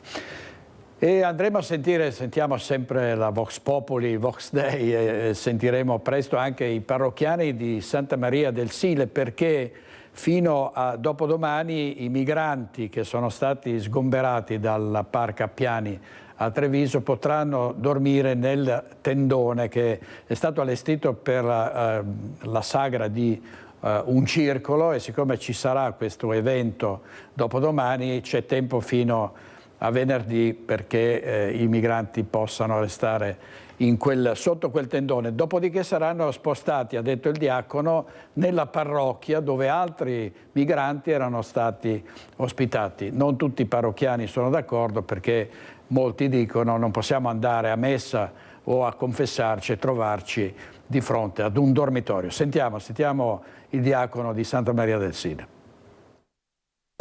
E andremo a sentiamo sempre la Vox Populi, Vox Dei, e sentiremo presto anche i parrocchiani di Santa Maria del Sile, perché fino a dopodomani i migranti che sono stati sgomberati dalla Parco Appiani a Treviso potranno dormire nel tendone che è stato allestito per la sagra di un circolo, e siccome ci sarà questo evento dopodomani c'è tempo fino a venerdì perché i migranti possano restare sotto quel tendone. Dopodiché saranno spostati, ha detto il diacono, nella parrocchia dove altri migranti erano stati ospitati. Non tutti i parrocchiani sono d'accordo perché molti dicono non possiamo andare a messa o a confessarci e trovarci di fronte ad un dormitorio. Sentiamo il diacono di Santa Maria del Sile.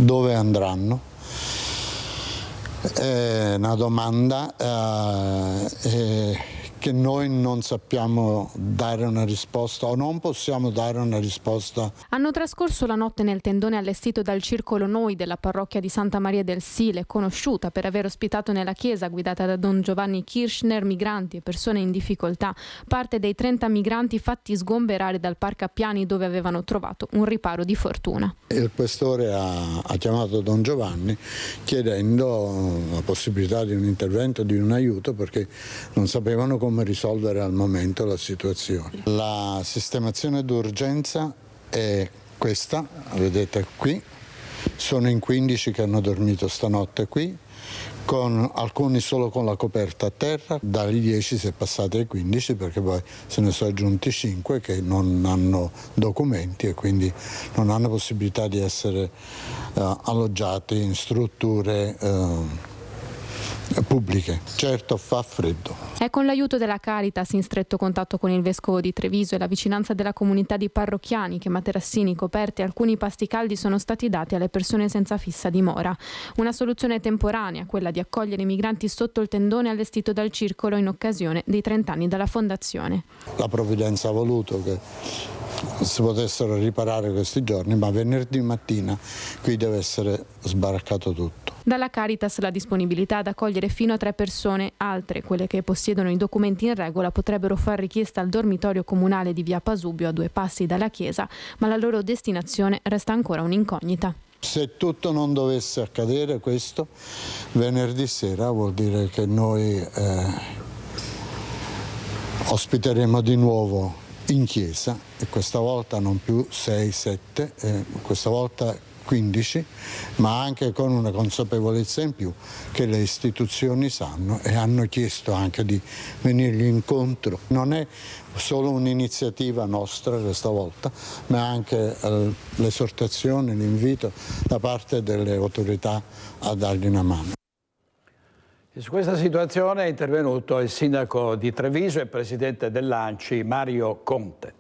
Dove andranno? È una domanda che noi non sappiamo dare una risposta o non possiamo dare una risposta. Hanno trascorso la notte nel tendone allestito dal Circolo Noi della parrocchia di Santa Maria del Sile, conosciuta per aver ospitato nella chiesa guidata da Don Giovanni Kirchner migranti e persone in difficoltà, parte dei 30 migranti fatti sgomberare dal Parco Appiani dove avevano trovato un riparo di fortuna. Il questore ha chiamato Don Giovanni chiedendo la possibilità di un intervento, di un aiuto, perché non sapevano come risolvere al momento la situazione. La sistemazione d'urgenza è questa, vedete qui, sono in 15 che hanno dormito stanotte qui, con alcuni solo con la coperta a terra, dagli 10 si è passati ai 15 perché poi se ne sono aggiunti 5 che non hanno documenti e quindi non hanno possibilità di essere alloggiati in strutture pubbliche. Certo fa freddo. È con l'aiuto della Caritas, in stretto contatto con il Vescovo di Treviso e la vicinanza della comunità di parrocchiani, che materassini, coperte e alcuni pasti caldi sono stati dati alle persone senza fissa dimora. Una soluzione temporanea, quella di accogliere i migranti sotto il tendone allestito dal circolo in occasione dei 30 anni dalla fondazione. La provvidenza ha voluto che si potessero riparare questi giorni, ma venerdì mattina qui deve essere sbaraccato tutto. Dalla Caritas la disponibilità ad accogliere fino a 3 persone, altre, quelle che possiedono i documenti in regola, potrebbero far richiesta al dormitorio comunale di via Pasubio a 2 passi dalla chiesa, ma la loro destinazione resta ancora un'incognita. Se tutto non dovesse accadere questo, venerdì sera vuol dire che noi ospiteremo di nuovo in chiesa, e questa volta non più 6-7, questa volta 15, ma anche con una consapevolezza in più che le istituzioni sanno e hanno chiesto anche di venirgli incontro. Non è solo un'iniziativa nostra questa volta, ma anche l'esortazione, l'invito da parte delle autorità a dargli una mano. E su questa situazione è intervenuto il sindaco di Treviso e presidente dell'ANCI Mario Conte.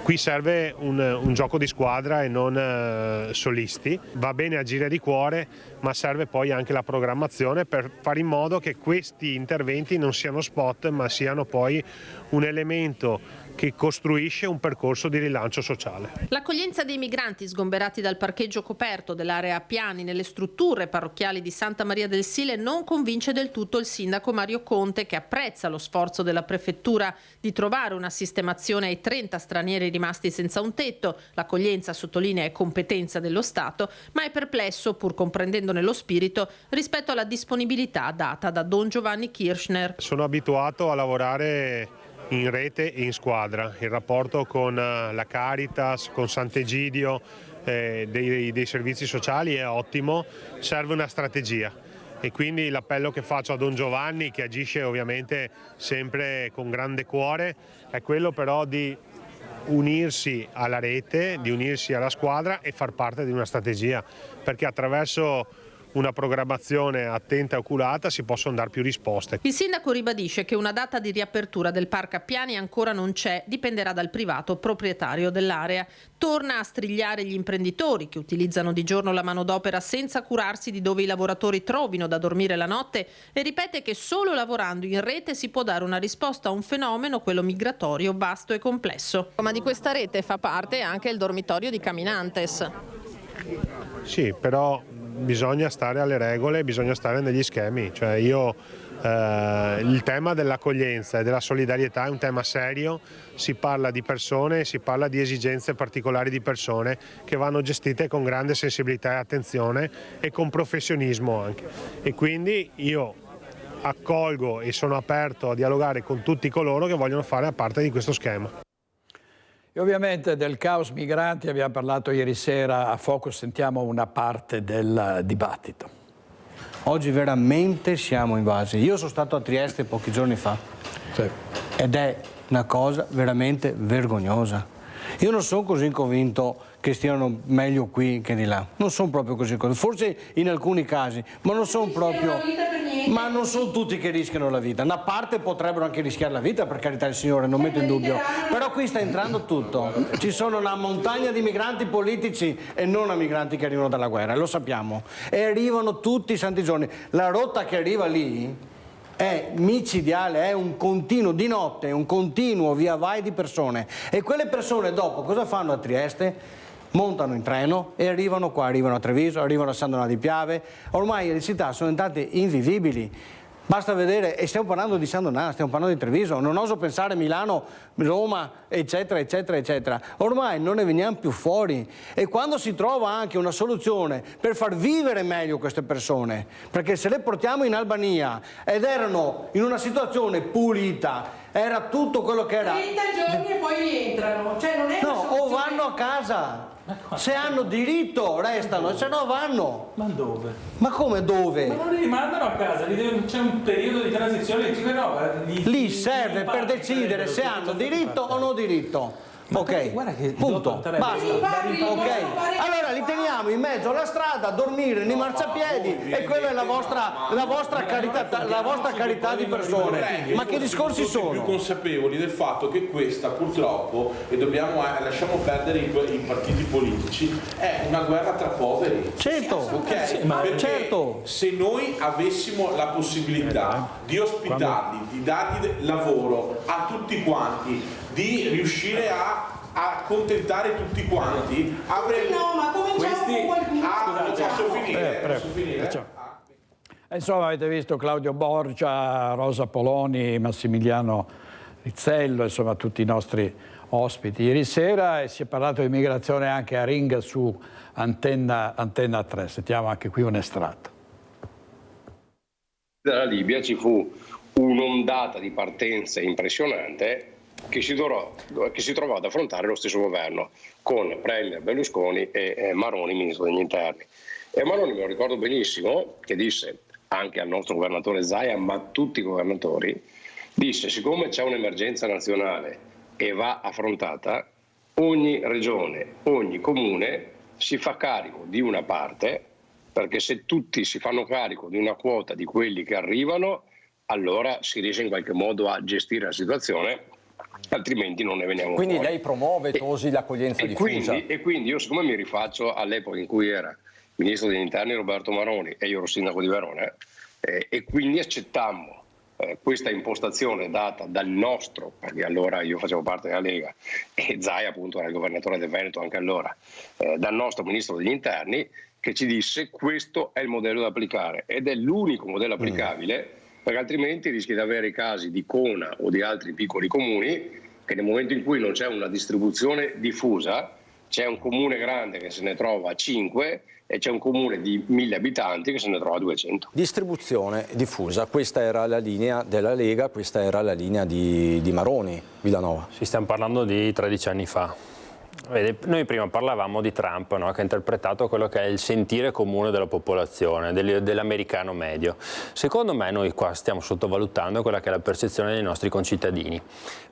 Qui serve un gioco di squadra e non solisti. Va bene agire di cuore, ma serve poi anche la programmazione per fare in modo che questi interventi non siano spot, ma siano poi un elemento che costruisce un percorso di rilancio sociale. L'accoglienza dei migranti sgomberati dal parcheggio coperto dell'area Appiani nelle strutture parrocchiali di Santa Maria del Sile non convince del tutto il sindaco Mario Conte, che apprezza lo sforzo della prefettura di trovare una sistemazione ai 30 stranieri rimasti senza un tetto. L'accoglienza, sottolinea, è competenza dello Stato, ma è perplesso, pur comprendendone lo spirito, rispetto alla disponibilità data da Don Giovanni Kirchner. Sono abituato a lavorare in rete e in squadra. Il rapporto con la Caritas, con Sant'Egidio, dei servizi sociali è ottimo, serve una strategia. E quindi l'appello che faccio a Don Giovanni, che agisce ovviamente sempre con grande cuore, è quello però di unirsi alla rete, di unirsi alla squadra e far parte di una strategia, perché attraverso una programmazione attenta e oculata si possono dare più risposte. Il sindaco ribadisce che una data di riapertura del Parco Appiani ancora non c'è, dipenderà dal privato proprietario dell'area. Torna a strigliare gli imprenditori che utilizzano di giorno la manodopera senza curarsi di dove i lavoratori trovino da dormire la notte, e ripete che solo lavorando in rete si può dare una risposta a un fenomeno, quello migratorio, vasto e complesso. Ma di questa rete fa parte anche il dormitorio di Caminantes. Sì, però bisogna stare alle regole, bisogna stare negli schemi. Cioè il tema dell'accoglienza e della solidarietà è un tema serio, si parla di persone, si parla di esigenze particolari di persone che vanno gestite con grande sensibilità e attenzione e con professionismo anche. E quindi io accolgo e sono aperto a dialogare con tutti coloro che vogliono fare parte di questo schema. E ovviamente del caos migranti abbiamo parlato ieri sera a Focus, sentiamo una parte del dibattito. Oggi veramente siamo invasi. Io sono stato a Trieste pochi giorni fa, sì, ed è una cosa veramente vergognosa. Io non sono così convinto che stiano meglio qui che di là, non sono proprio così convinto, forse in alcuni casi, ma non sono proprio... Ma non sono tutti che rischiano la vita, una parte potrebbero anche rischiare la vita, per carità del Signore, non metto in dubbio, però qui sta entrando tutto, ci sono una montagna di migranti politici e non a migranti che arrivano dalla guerra, lo sappiamo, e arrivano tutti i santi giorni, la rotta che arriva lì è micidiale, è un continuo, di notte, un continuo via vai di persone, e quelle persone dopo cosa fanno a Trieste? Montano in treno e arrivano qua, arrivano a Treviso, arrivano a San Donato di Piave. Ormai le città sono diventate invivibili. Basta vedere, e stiamo parlando di San Donato, stiamo parlando di Treviso, non oso pensare a Milano, Roma, eccetera, eccetera, eccetera. Ormai non ne veniamo più fuori. E quando si trova anche una soluzione per far vivere meglio queste persone, perché se le portiamo in Albania ed erano in una situazione pulita, era tutto quello che era... 30 giorni e poi rientrano, cioè non è una No, o vanno a casa. Se hanno diritto restano, se no vanno. Ma dove? Ma come dove? Ma non li rimandano a casa, c'è un periodo di transizione, lì serve per decidere se hanno diritto o non diritto. Ok, punto, basta. Ok, allora li teniamo in mezzo alla strada a dormire nei marciapiedi e quella è la vostra carità di persone. Ma che discorsi sono? Più consapevoli del fatto che questa purtroppo, e lasciamo perdere i partiti politici, è una guerra tra poveri. Certo, okay? certo. Se noi avessimo la possibilità di ospitarli, di dargli lavoro a tutti quanti, di riuscire a accontentare tutti quanti, avremmo posso finire? Insomma, avete visto Claudio Borgia, Rosa Poloni, Massimiliano Rizzello, insomma tutti i nostri ospiti ieri sera, e si è parlato di immigrazione anche a Ring su Antenna 3. Sentiamo anche qui un estratto. Dalla Libia ci fu un'ondata di partenze impressionante che si trovò ad affrontare lo stesso governo con Premier Berlusconi e Maroni, ministro degli interni. E Maroni, me lo ricordo benissimo, che disse anche al nostro governatore Zaia, ma a tutti i governatori, disse: siccome c'è un'emergenza nazionale e va affrontata, ogni regione, ogni comune si fa carico di una parte, perché se tutti si fanno carico di una quota di quelli che arrivano, allora si riesce in qualche modo a gestire la situazione, altrimenti non ne veniamo quindi fuori. Lei promuove, Tosi, l'accoglienza diffusa? E quindi io, siccome mi rifaccio all'epoca in cui era ministro degli interni Roberto Maroni e io ero sindaco di Verona, e quindi accettammo questa impostazione data dal nostro, perché allora io facevo parte della Lega e Zaia appunto era il governatore del Veneto anche allora, dal nostro ministro degli interni, che ci disse: questo è il modello da applicare ed è l'unico modello applicabile, perché altrimenti rischi di avere i casi di Cona o di altri piccoli comuni che nel momento in cui non c'è una distribuzione diffusa, c'è un comune grande che se ne trova 5 e c'è un comune di 1000 abitanti che se ne trova 200. Distribuzione diffusa, questa era la linea della Lega, questa era la linea di Maroni, Villanova. Sì, stiamo parlando di 13 anni fa. Vede, noi prima parlavamo di Trump, no? Che ha interpretato quello che è il sentire comune della popolazione, dell'americano medio. Secondo me noi qua stiamo sottovalutando quella che è la percezione dei nostri concittadini,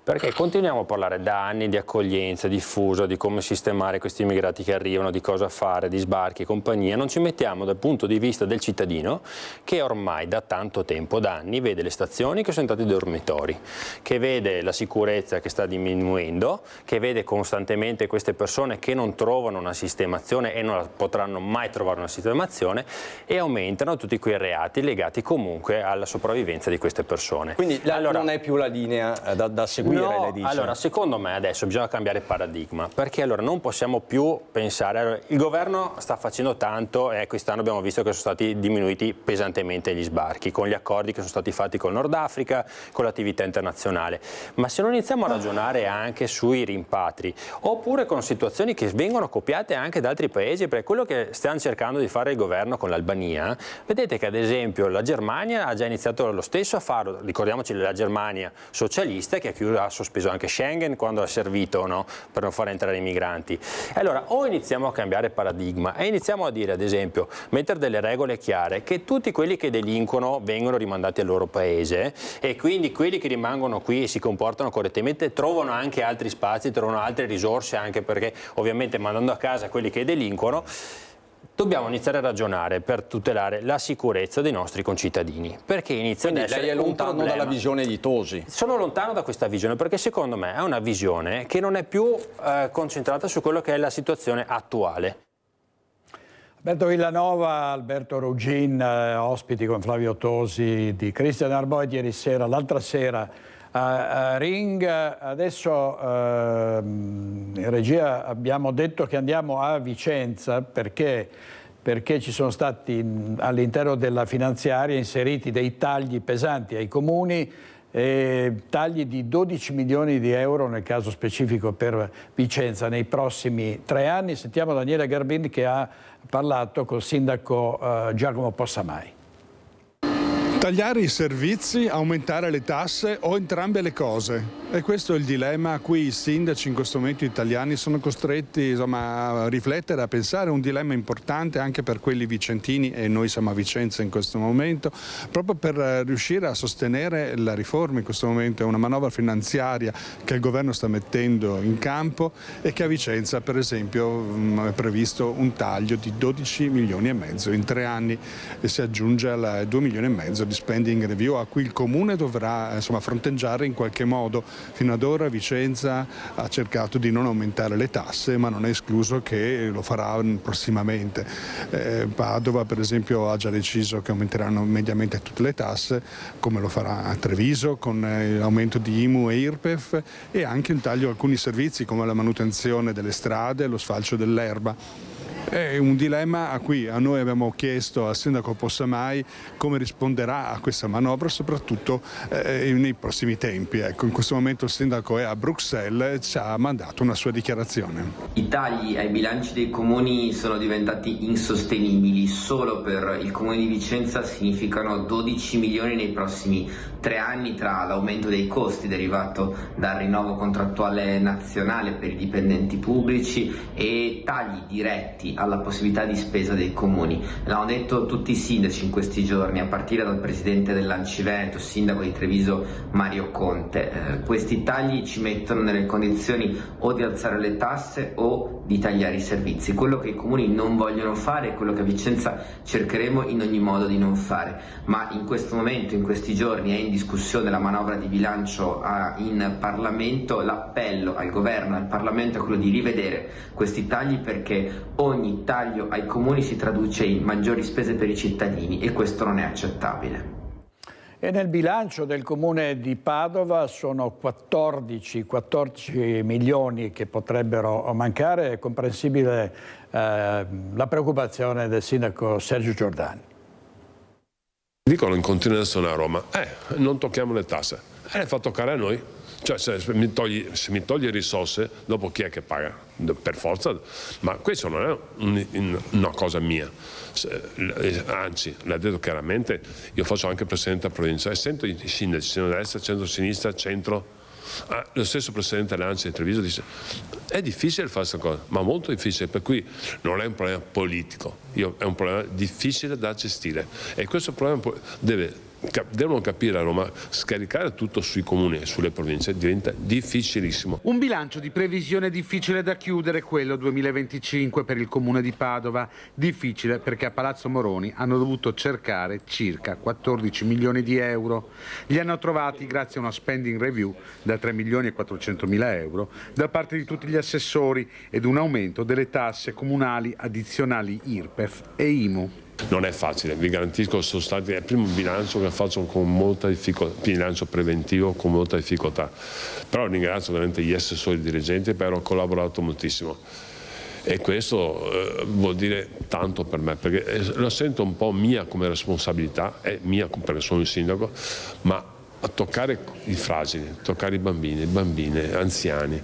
perché continuiamo a parlare da anni di accoglienza diffusa, di come sistemare questi immigrati che arrivano, di cosa fare, di sbarchi e compagnia. Non ci mettiamo dal punto di vista del cittadino che ormai da tanto tempo, da anni, vede le stazioni che sono diventate dormitori, che vede la sicurezza che sta diminuendo, che vede costantemente queste persone che non trovano una sistemazione e non potranno mai trovare una sistemazione, e aumentano tutti quei reati legati comunque alla sopravvivenza di queste persone. Quindi allora, non è più la linea da seguire, no, lei dice? Allora, secondo me adesso bisogna cambiare paradigma, perché allora non possiamo più pensare, allora, il governo sta facendo tanto e quest'anno abbiamo visto che sono stati diminuiti pesantemente gli sbarchi, con gli accordi che sono stati fatti con il Nord Africa, con l'attività internazionale, ma se non iniziamo a ragionare anche sui rimpatri, oppure con situazioni che vengono copiate anche da altri paesi, perché quello che stiamo cercando di fare il governo con l'Albania, vedete che ad esempio la Germania ha già iniziato lo stesso a farlo, ricordiamoci la Germania socialista che ha sospeso anche Schengen quando ha servito, no? Per non far entrare i migranti. Allora o iniziamo a cambiare paradigma e iniziamo a dire, ad esempio, mettere delle regole chiare, che tutti quelli che delinquono vengono rimandati al loro paese e quindi quelli che rimangono qui e si comportano correttamente trovano anche altri spazi, trovano altre risorse, anche perché ovviamente mandando a casa quelli che delinquono. Dobbiamo iniziare a ragionare per tutelare la sicurezza dei nostri concittadini, perché inizia ad essere lei è lontano un problema. dalla visione di Tosi. Sono lontano da questa visione perché secondo me è una visione che non è più concentrata su quello che è la situazione attuale. Alberto Villanova, Alberto Ruggin, ospiti con Flavio Tosi di Cristian Arboet ieri sera, l'altra sera a Ring. Adesso in regia abbiamo detto che andiamo a Vicenza perché ci sono stati all'interno della finanziaria inseriti dei tagli pesanti ai comuni, tagli di 12 milioni di euro nel caso specifico per Vicenza nei prossimi 3 anni. Sentiamo Daniele Garbin che ha parlato col sindaco Giacomo Possamai. Tagliare i servizi, aumentare le tasse o entrambe le cose? E questo è il dilemma a cui i sindaci in questo momento italiani sono costretti, insomma, a riflettere, a pensare. Un dilemma importante anche per quelli vicentini, e noi siamo a Vicenza in questo momento, proprio per riuscire a sostenere la riforma. In questo momento è una manovra finanziaria che il governo sta mettendo in campo e che a Vicenza, per esempio, è previsto un taglio di 12 milioni e mezzo in 3 anni e si aggiunge ai 2 milioni e mezzo di spending review a cui il Comune dovrà fronteggiare in qualche modo. Fino ad ora Vicenza ha cercato di non aumentare le tasse, ma non è escluso che lo farà prossimamente. Padova per esempio ha già deciso che aumenteranno mediamente tutte le tasse, come lo farà a Treviso con l'aumento di IMU e IRPEF, e anche il taglio a alcuni servizi come la manutenzione delle strade e lo sfalcio dell'erba. È un dilemma a cui noi abbiamo chiesto al sindaco Possamai come risponderà a questa manovra, soprattutto nei prossimi tempi. Ecco, in questo momento il sindaco è a Bruxelles, ci ha mandato una sua dichiarazione. I tagli ai bilanci dei comuni sono diventati insostenibili. Solo per il comune di Vicenza significano 12 milioni nei prossimi 3 anni tra l'aumento dei costi derivato dal rinnovo contrattuale nazionale per i dipendenti pubblici e tagli diretti alla possibilità di spesa dei comuni. L'hanno detto tutti i sindaci in questi giorni, a partire dal presidente dell'Anci Veneto, sindaco di Treviso Mario Conte. Questi tagli ci mettono nelle condizioni o di alzare le tasse o di tagliare i servizi. Quello che i comuni non vogliono fare è quello che a Vicenza cercheremo in ogni modo di non fare, ma in questo momento, in questi giorni, è in discussione la manovra di bilancio in Parlamento. L'appello al governo e al Parlamento è quello di rivedere questi tagli, perché ogni taglio ai comuni si traduce in maggiori spese per i cittadini e questo non è accettabile. E nel bilancio del comune di Padova sono 14 milioni che potrebbero mancare. È comprensibile la preoccupazione del sindaco Sergio Giordani. Dicono in continuazione a Roma, non tocchiamo le tasse, le fa toccare a noi. Cioè se mi togli risorse, dopo chi è che paga? Per forza, ma questo non è una cosa mia, anzi l'ha detto chiaramente, io faccio anche presidente della provincia e sento i sindaci, centro-destra, centro-sinistra, centro. Lo stesso presidente dell'Anci di Treviso dice è difficile fare questa cosa, ma molto difficile, per cui non è un problema politico, è un problema difficile da gestire e questo problema devono capire a Roma, scaricare tutto sui comuni e sulle province diventa difficilissimo. Un bilancio di previsione difficile da chiudere, quello 2025 per il comune di Padova. Difficile perché a Palazzo Moroni hanno dovuto cercare circa 14 milioni di euro. Li hanno trovati grazie a una spending review da 3 milioni e 400 mila euro da parte di tutti gli assessori ed un aumento delle tasse comunali addizionali IRPEF e IMU. Non è facile, vi garantisco, sono stati il primo bilancio che faccio con molta difficoltà, bilancio preventivo con molta difficoltà, però ringrazio veramente gli assessori e i dirigenti per aver collaborato moltissimo e questo vuol dire tanto per me, perché lo sento un po' mia come responsabilità, è mia perché sono il sindaco, ma a toccare i fragili, toccare i bambini, bambine, anziani,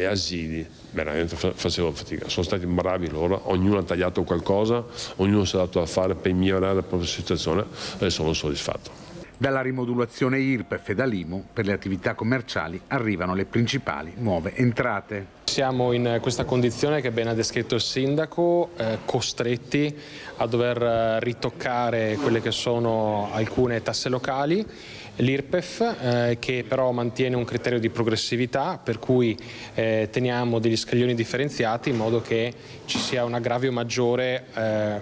asili, veramente facevo fatica. Sono stati bravi loro, ognuno ha tagliato qualcosa, ognuno si è dato da fare per migliorare la propria situazione e sono soddisfatto. Dalla rimodulazione IRPEF e dall'IMU per le attività commerciali arrivano le principali nuove entrate. Siamo in questa condizione che ben ha descritto il sindaco, costretti a dover ritoccare quelle che sono alcune tasse locali. L'IRPEF che però mantiene un criterio di progressività per cui teniamo degli scaglioni differenziati in modo che ci sia un aggravio maggiore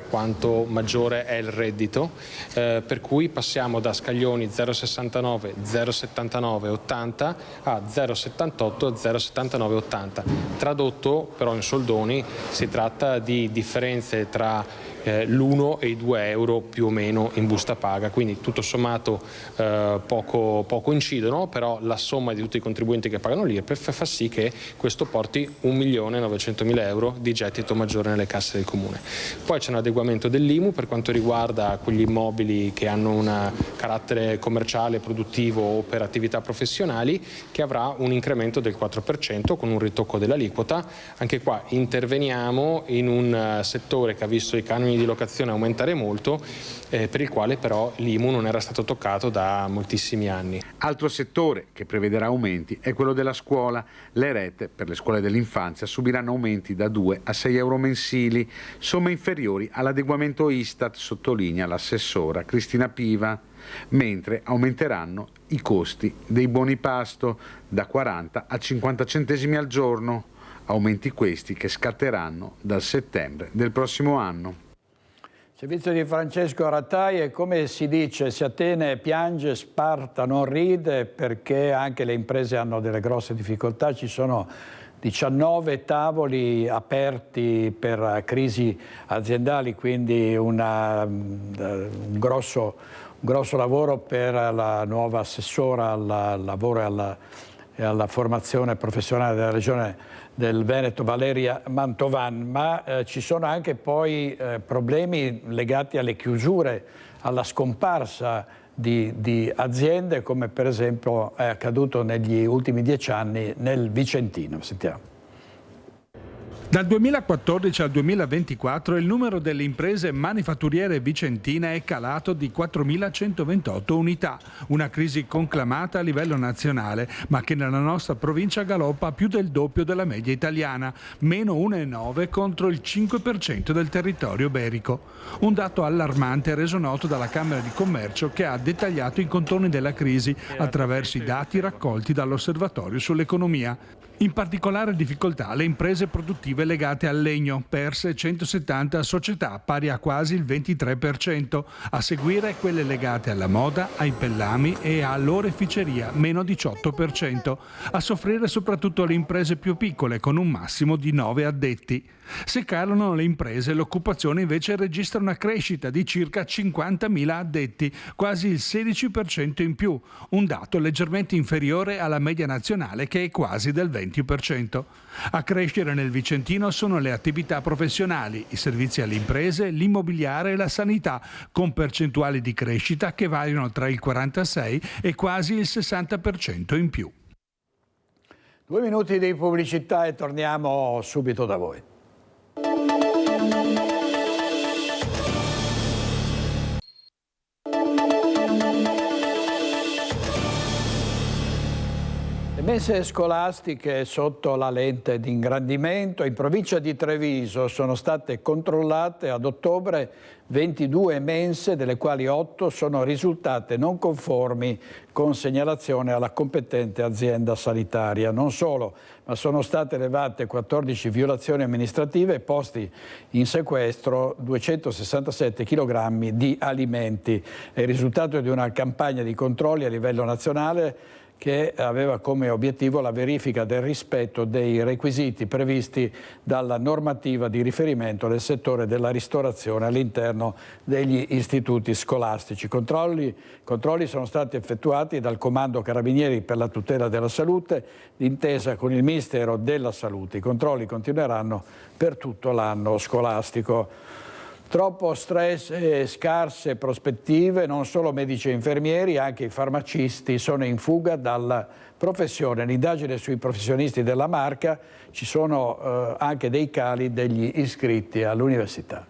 quanto maggiore è il reddito, per cui passiamo da scaglioni 0,69, 0,79, 80 a 0,78, 0,79, 80. Tradotto però in soldoni si tratta di differenze tra l'1 e i 2 euro più o meno in busta paga, quindi tutto sommato poco incidono, però la somma di tutti i contribuenti che pagano l'IRPEF fa sì che questo porti 1.900.000 euro di gettito maggiore nelle casse del comune. Poi c'è un adeguamento dell'IMU per quanto riguarda quegli immobili che hanno un carattere commerciale, produttivo o per attività professionali, che avrà un incremento del 4% con un ritocco dell'aliquota. Anche qua interveniamo in un settore che ha visto i canoni di locazione aumentare molto, per il quale però l'IMU non era stato toccato da moltissimi anni. Altro settore che prevederà aumenti è quello della scuola. Le rete per le scuole dell'infanzia subiranno aumenti da 2 a 6 euro mensili, somme inferiori all'adeguamento Istat, sottolinea l'assessora Cristina Piva, mentre aumenteranno i costi dei buoni pasto da 40 a 50 centesimi al giorno, aumenti questi che scatteranno dal settembre del prossimo anno. Servizio di Francesco Rattai e come si dice, se Atene piange, Sparta non ride, perché anche le imprese hanno delle grosse difficoltà. Ci sono 19 tavoli aperti per crisi aziendali, quindi un grosso lavoro per la nuova assessora al lavoro e alla formazione professionale della Regione del Veneto, Valeria Mantovan, ma ci sono anche poi problemi legati alle chiusure, alla scomparsa di aziende, come per esempio è accaduto negli ultimi 10 anni nel Vicentino. Sentiamo. Dal 2014 al 2024 il numero delle imprese manifatturiere vicentine è calato di 4.128 unità, una crisi conclamata a livello nazionale, ma che nella nostra provincia galoppa più del doppio della media italiana, meno 1,9 contro il 5% del territorio iberico. Un dato allarmante reso noto dalla Camera di Commercio, che ha dettagliato i contorni della crisi attraverso i dati raccolti dall'Osservatorio sull'economia. In particolare difficoltà le imprese produttive legate al legno, perse 170 società, pari a quasi il 23%, a seguire quelle legate alla moda, ai pellami e all'oreficeria, meno 18%, a soffrire soprattutto le imprese più piccole, con un massimo di 9 addetti. Se calano le imprese, l'occupazione invece registra una crescita di circa 50.000 addetti, quasi il 16% in più, un dato leggermente inferiore alla media nazionale, che è quasi del 20%. A crescere nel Vicentino sono le attività professionali, i servizi alle imprese, l'immobiliare e la sanità, con percentuali di crescita che variano tra il 46 e quasi il 60% in più. 2 minuti di pubblicità e torniamo subito da voi. Le mense scolastiche sotto la lente di ingrandimento in provincia di Treviso sono state controllate ad ottobre 22 mense, delle quali 8 sono risultate non conformi con segnalazione alla competente azienda sanitaria. Non solo, ma sono state elevate 14 violazioni amministrative e posti in sequestro 267 kg di alimenti. È il risultato di una campagna di controlli a livello nazionale che aveva come obiettivo la verifica del rispetto dei requisiti previsti dalla normativa di riferimento del settore della ristorazione all'interno degli istituti scolastici. Controlli sono stati effettuati dal Comando Carabinieri per la tutela della salute d'intesa con il Ministero della Salute. I controlli continueranno per tutto l'anno scolastico. Troppo stress e scarse prospettive, non solo medici e infermieri, anche i farmacisti sono in fuga dalla professione. L'indagine sui professionisti della Marca, ci sono anche dei cali degli iscritti all'università.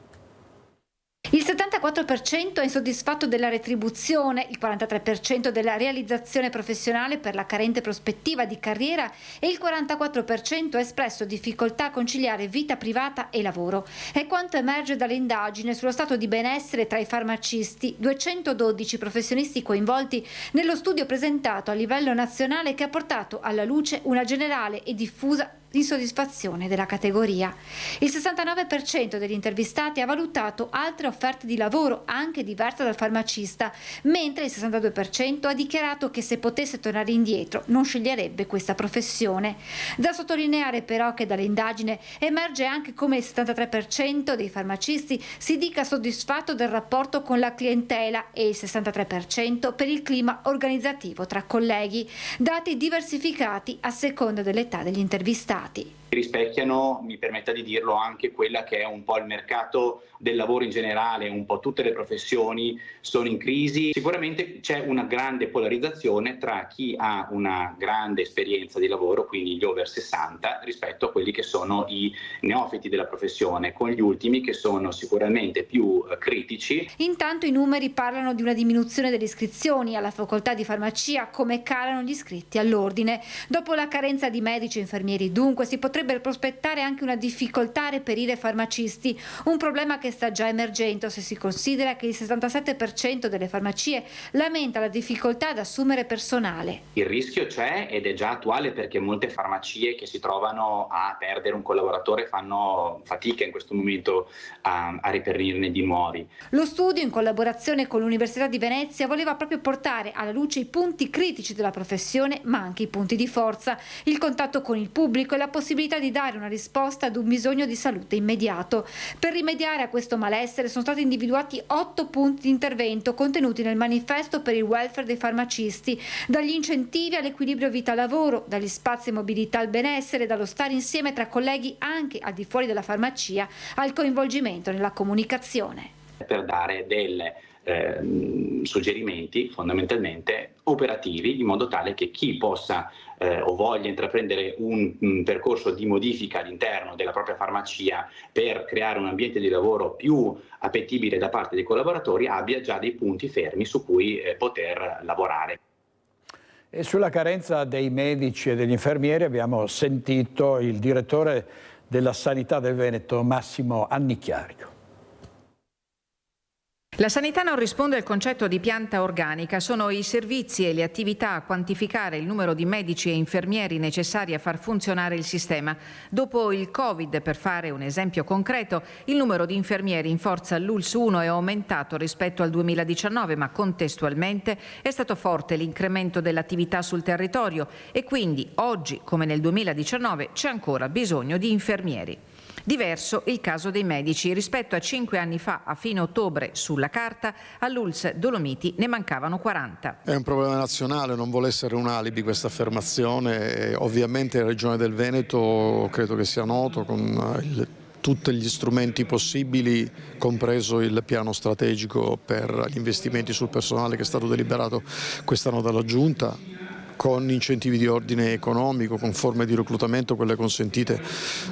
Il 74% è insoddisfatto della retribuzione, il 43% della realizzazione professionale per la carente prospettiva di carriera e il 44% ha espresso difficoltà a conciliare vita privata e lavoro. È quanto emerge dall'indagine sullo stato di benessere tra i farmacisti, 212 professionisti coinvolti nello studio presentato a livello nazionale, che ha portato alla luce una generale e diffusa insoddisfazione della categoria. Il 69% degli intervistati ha valutato altre offerte di lavoro anche diverse dal farmacista, mentre il 62% ha dichiarato che se potesse tornare indietro non sceglierebbe questa professione. Da sottolineare però che dall'indagine emerge anche come il 73% dei farmacisti si dica soddisfatto del rapporto con la clientela e il 63% per il clima organizzativo tra colleghi, dati diversificati a seconda dell'età degli intervistati. Rispecchiano, mi permetta di dirlo, anche quella che è un po' il mercato del lavoro in generale, un po' tutte le professioni sono in crisi. Sicuramente c'è una grande polarizzazione tra chi ha una grande esperienza di lavoro, quindi gli over 60, rispetto a quelli che sono i neofiti della professione, con gli ultimi che sono sicuramente più critici. Intanto i numeri parlano di una diminuzione delle iscrizioni alla facoltà di farmacia, come calano gli iscritti all'ordine. Dopo la carenza di medici e infermieri, dunque, si potrebbe prospettare anche una difficoltà a reperire farmacisti, un problema che sta già emergendo se si considera che il 67% delle farmacie lamenta la difficoltà ad assumere personale. Il rischio c'è ed è già attuale, perché molte farmacie che si trovano a perdere un collaboratore fanno fatica in questo momento a reperirne di nuovi. Lo studio, in collaborazione con l'Università di Venezia, voleva proprio portare alla luce i punti critici della professione, ma anche i punti di forza, il contatto con il pubblico e la possibilità possibilità di dare una risposta ad un bisogno di salute immediato. Per rimediare a questo malessere sono stati individuati 8 punti di intervento contenuti nel manifesto per il welfare dei farmacisti, dagli incentivi all'equilibrio vita-lavoro, dagli spazi e mobilità al benessere, dallo stare insieme tra colleghi anche al di fuori della farmacia, al coinvolgimento nella comunicazione. Per dare dei suggerimenti fondamentalmente operativi, in modo tale che chi possa o voglia intraprendere un percorso di modifica all'interno della propria farmacia per creare un ambiente di lavoro più appetibile da parte dei collaboratori abbia già dei punti fermi su cui poter lavorare. E sulla carenza dei medici e degli infermieri abbiamo sentito il direttore della Sanità del Veneto, Massimo Annichiarico. La sanità non risponde al concetto di pianta organica, sono i servizi e le attività a quantificare il numero di medici e infermieri necessari a far funzionare il sistema. Dopo il Covid, per fare un esempio concreto, il numero di infermieri in forza all'ULSS 1 è aumentato rispetto al 2019, ma contestualmente è stato forte l'incremento dell'attività sul territorio e quindi oggi, come nel 2019, c'è ancora bisogno di infermieri. Diverso il caso dei medici. Rispetto a 5 anni fa, a fine ottobre, sulla carta, all'ULSS Dolomiti ne mancavano 40. È un problema nazionale, non vuole essere un alibi questa affermazione. Ovviamente la Regione del Veneto credo che sia noto con tutti gli strumenti possibili, compreso il piano strategico per gli investimenti sul personale che è stato deliberato quest'anno dalla Giunta, con incentivi di ordine economico, con forme di reclutamento, quelle consentite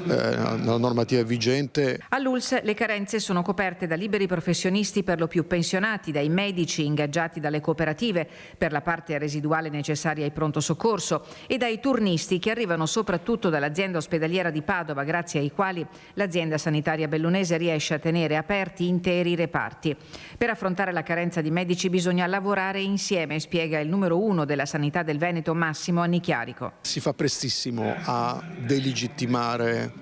dalla normativa vigente. All'ULSS le carenze sono coperte da liberi professionisti per lo più pensionati, dai medici ingaggiati dalle cooperative per la parte residuale necessaria ai pronto soccorso e dai turnisti che arrivano soprattutto dall'azienda ospedaliera di Padova, grazie ai quali l'azienda sanitaria bellunese riesce a tenere aperti interi reparti. Per affrontare la carenza di medici bisogna lavorare insieme, spiega il numero 1 della sanità del Veneto, Massimo Annichiarico. Si fa prestissimo a delegittimare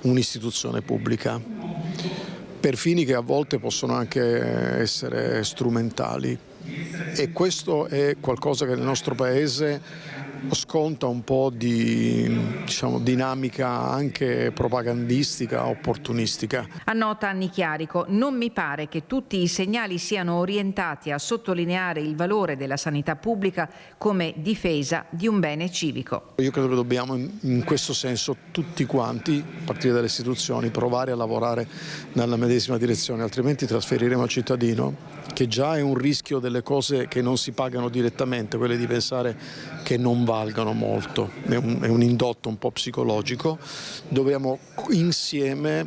un'istituzione pubblica per fini che a volte possono anche essere strumentali, e questo è qualcosa che nel nostro Paese sconta un po' di dinamica anche propagandistica, opportunistica. Annota Annichiarico, non mi pare che tutti i segnali siano orientati a sottolineare il valore della sanità pubblica come difesa di un bene civico. Io credo che dobbiamo in questo senso tutti quanti, a partire dalle istituzioni, provare a lavorare nella medesima direzione, altrimenti trasferiremo al cittadino, che già è un rischio delle cose che non si pagano direttamente, quelle di pensare che non valgano molto, è un indotto un po' psicologico. Dobbiamo insieme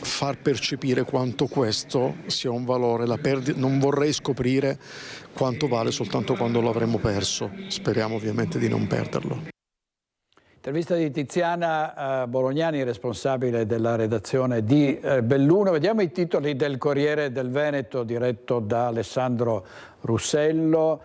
far percepire quanto questo sia un valore. Non vorrei scoprire quanto vale soltanto quando lo avremo perso, speriamo ovviamente di non perderlo. Intervista di Tiziana Bolognani, responsabile della redazione di Belluno. Vediamo i titoli del Corriere del Veneto, diretto da Alessandro Russello.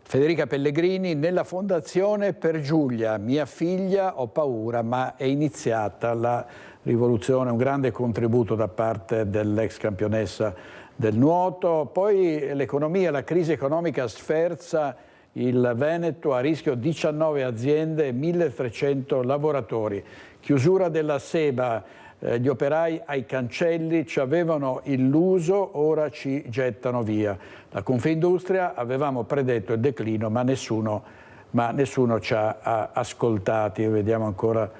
Federica Pellegrini, nella Fondazione per Giulia, mia figlia, ho paura, ma è iniziata la rivoluzione, un grande contributo da parte dell'ex campionessa del nuoto. Poi l'economia, la crisi economica sferza il Veneto, a rischio 19 aziende e 1.300 lavoratori. Chiusura della Seba, gli operai ai cancelli, ci avevano illuso, ora ci gettano via. La Confindustria, avevamo predetto il declino, ma nessuno ci ha ascoltati. Vediamo ancora,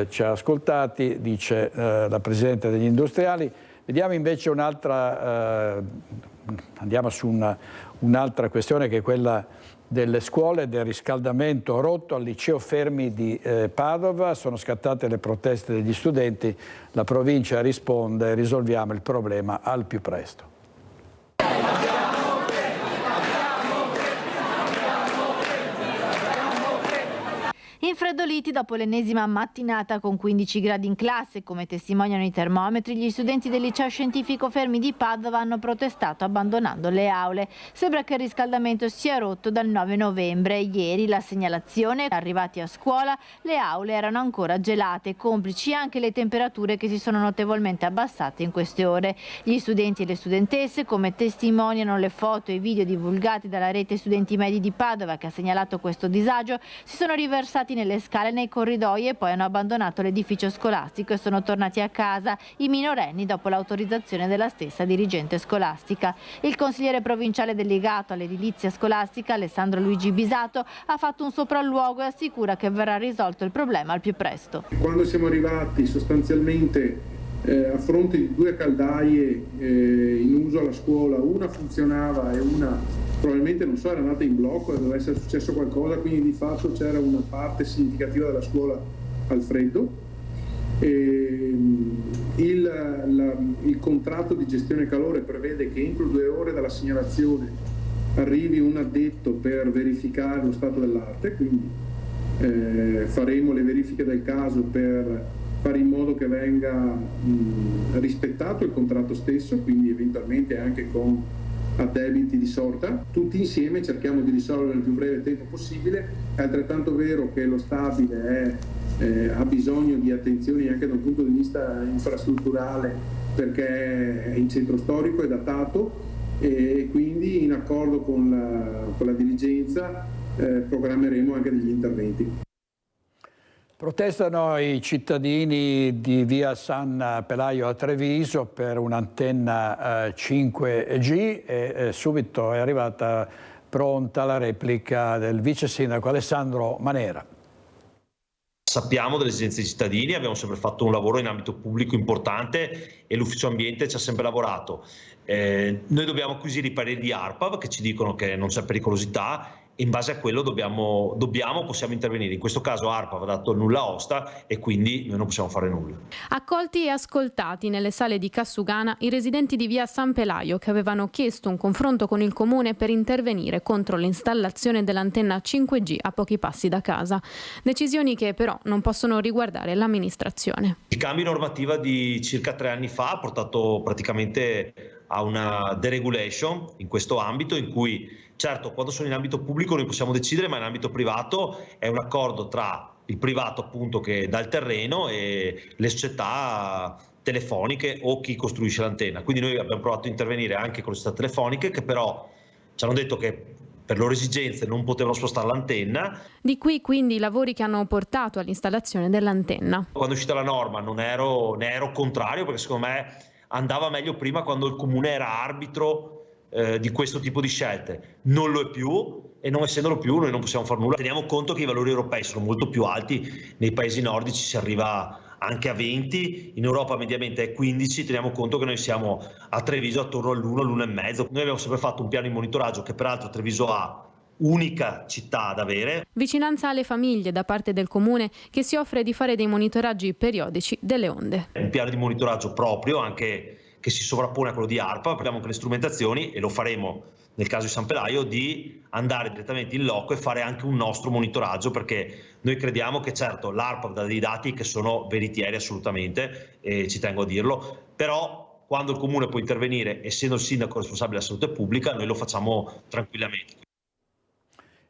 ci ha ascoltati, dice la Presidente degli Industriali. Vediamo invece andiamo su un'altra questione, che è quella delle scuole, del riscaldamento rotto al liceo Fermi di Padova. Sono scattate le proteste degli studenti, la provincia risponde: risolviamo il problema al più presto. Infreddoliti dopo l'ennesima mattinata con 15 gradi in classe, come testimoniano i termometri, gli studenti del liceo scientifico Fermi di Padova hanno protestato abbandonando le aule. Sembra che il riscaldamento sia rotto dal 9 novembre. Ieri la segnalazione: arrivati a scuola le aule erano ancora gelate, complici anche le temperature che si sono notevolmente abbassate in queste ore. Gli studenti e le studentesse, come testimoniano le foto e i video divulgati dalla rete Studenti Medi di Padova, che ha segnalato questo disagio, si sono riversati nelle delle scale nei corridoi e poi hanno abbandonato l'edificio scolastico e sono tornati a casa i minorenni dopo l'autorizzazione della stessa dirigente scolastica. Il consigliere provinciale delegato all'edilizia scolastica, Alessandro Luigi Bisato, ha fatto un sopralluogo e assicura che verrà risolto il problema al più presto. Quando siamo arrivati sostanzialmente a fronte di 2 caldaie in uso alla scuola, una funzionava e una probabilmente era andata in blocco e doveva essere successo qualcosa, quindi di fatto c'era una parte significativa della scuola al freddo. Il contratto di gestione calore prevede che entro 2 ore dalla segnalazione arrivi un addetto per verificare lo stato dell'arte, quindi faremo le verifiche del caso per fare in modo che venga rispettato il contratto stesso, quindi eventualmente anche con addebiti di sorta. Tutti insieme cerchiamo di risolvere nel più breve tempo possibile. È altrettanto vero che lo stabile ha bisogno di attenzioni anche da un punto di vista infrastrutturale, perché è in centro storico, è datato, e quindi in accordo con la dirigenza programmeremo anche degli interventi. Protestano i cittadini di via San Pelaio a Treviso per un'antenna 5G e subito è arrivata pronta la replica del vice sindaco Alessandro Manera. Sappiamo delle esigenze dei cittadini, abbiamo sempre fatto un lavoro in ambito pubblico importante e l'ufficio ambiente ci ha sempre lavorato. Noi dobbiamo acquisire i pareri di ARPAV che ci dicono che non c'è pericolosità. In base a quello possiamo intervenire. In questo caso ARPAV ha dato il nulla osta e quindi noi non possiamo fare nulla. Accolti e ascoltati nelle sale di Cassugana i residenti di via San Pelaio che avevano chiesto un confronto con il comune per intervenire contro l'installazione dell'antenna 5G a pochi passi da casa. Decisioni che però non possono riguardare l'amministrazione. Il cambio normativa di circa 3 anni fa ha portato praticamente a una deregulation in questo ambito, in cui certo quando sono in ambito pubblico noi possiamo decidere, ma in ambito privato è un accordo tra il privato appunto che dà il terreno e le società telefoniche o chi costruisce l'antenna. Quindi noi abbiamo provato a intervenire anche con le società telefoniche che però ci hanno detto che per loro esigenze non potevano spostare l'antenna. Di qui quindi i lavori che hanno portato all'installazione dell'antenna. Quando è uscita la norma ne ero contrario, perché secondo me andava meglio prima, quando il comune era arbitro di questo tipo di scelte. Non lo è più e non essendolo più noi non possiamo fare nulla. Teniamo conto che i valori europei sono molto più alti, nei paesi nordici si arriva anche a 20, in Europa mediamente è 15, teniamo conto che noi siamo a Treviso attorno all'1, all'1,5. Noi abbiamo sempre fatto un piano di monitoraggio che peraltro Treviso ha unica città da avere. Vicinanza alle famiglie da parte del comune che si offre di fare dei monitoraggi periodici delle onde. Un piano di monitoraggio proprio anche che si sovrappone a quello di ARPA, abbiamo anche le strumentazioni e lo faremo nel caso di San Pelaio di andare direttamente in loco e fare anche un nostro monitoraggio, perché noi crediamo che certo l'ARPA dà dei dati che sono veritieri assolutamente e ci tengo a dirlo, però quando il comune può intervenire essendo il sindaco responsabile della salute pubblica noi lo facciamo tranquillamente.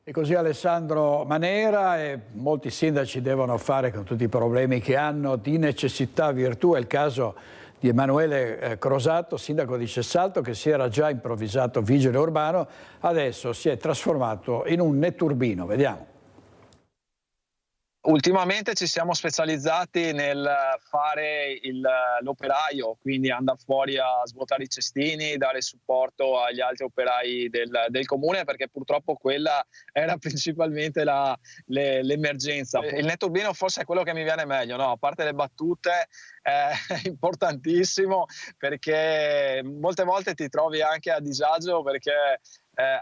E così Alessandro Manera, e molti sindaci devono fare con tutti i problemi che hanno di necessità virtù. È il caso di Emanuele Crosato, sindaco di Cessalto, che si era già improvvisato vigile urbano, adesso si è trasformato in un netturbino. Vediamo. Ultimamente ci siamo specializzati nel fare l'operaio, quindi andare fuori a svuotare i cestini, dare supporto agli altri operai del comune, perché purtroppo quella era principalmente l'emergenza. Il netturbino forse è quello che mi viene meglio, no? A parte le battute è importantissimo, perché molte volte ti trovi anche a disagio perché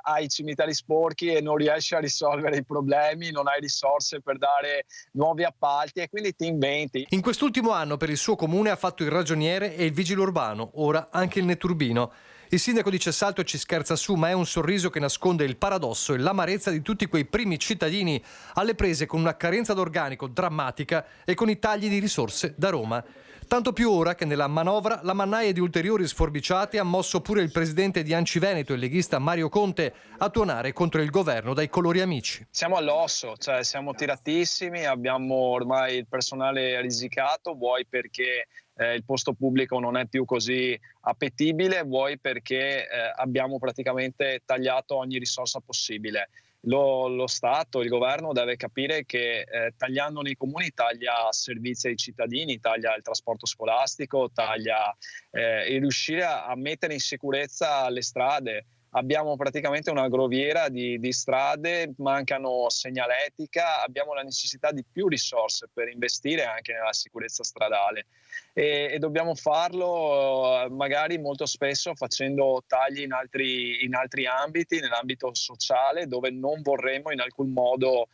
hai i cimiteri sporchi e non riesci a risolvere i problemi, non hai risorse per dare nuovi appalti e quindi ti inventi. In quest'ultimo anno per il suo comune ha fatto il ragioniere e il vigile urbano, ora anche il netturbino. Il sindaco di Cessalto ci scherza su, ma è un sorriso che nasconde il paradosso e l'amarezza di tutti quei primi cittadini alle prese con una carenza d'organico drammatica e con i tagli di risorse da Roma. Tanto più ora che nella manovra la mannaia di ulteriori sforbiciate ha mosso pure il presidente di Anci Veneto, il leghista Mario Conte, a tuonare contro il governo dai colori amici. Siamo all'osso, cioè siamo tiratissimi, abbiamo ormai il personale risicato, vuoi perché il posto pubblico non è più così appetibile, vuoi perché abbiamo praticamente tagliato ogni risorsa possibile. lo Stato, il governo deve capire che tagliando nei comuni taglia servizi ai cittadini, taglia il trasporto scolastico, taglia e riuscire a mettere in sicurezza le strade. Abbiamo praticamente una groviera di strade, mancano segnaletica, abbiamo la necessità di più risorse per investire anche nella sicurezza stradale e dobbiamo farlo magari molto spesso facendo tagli in altri ambiti, nell'ambito sociale, dove non vorremmo in alcun modo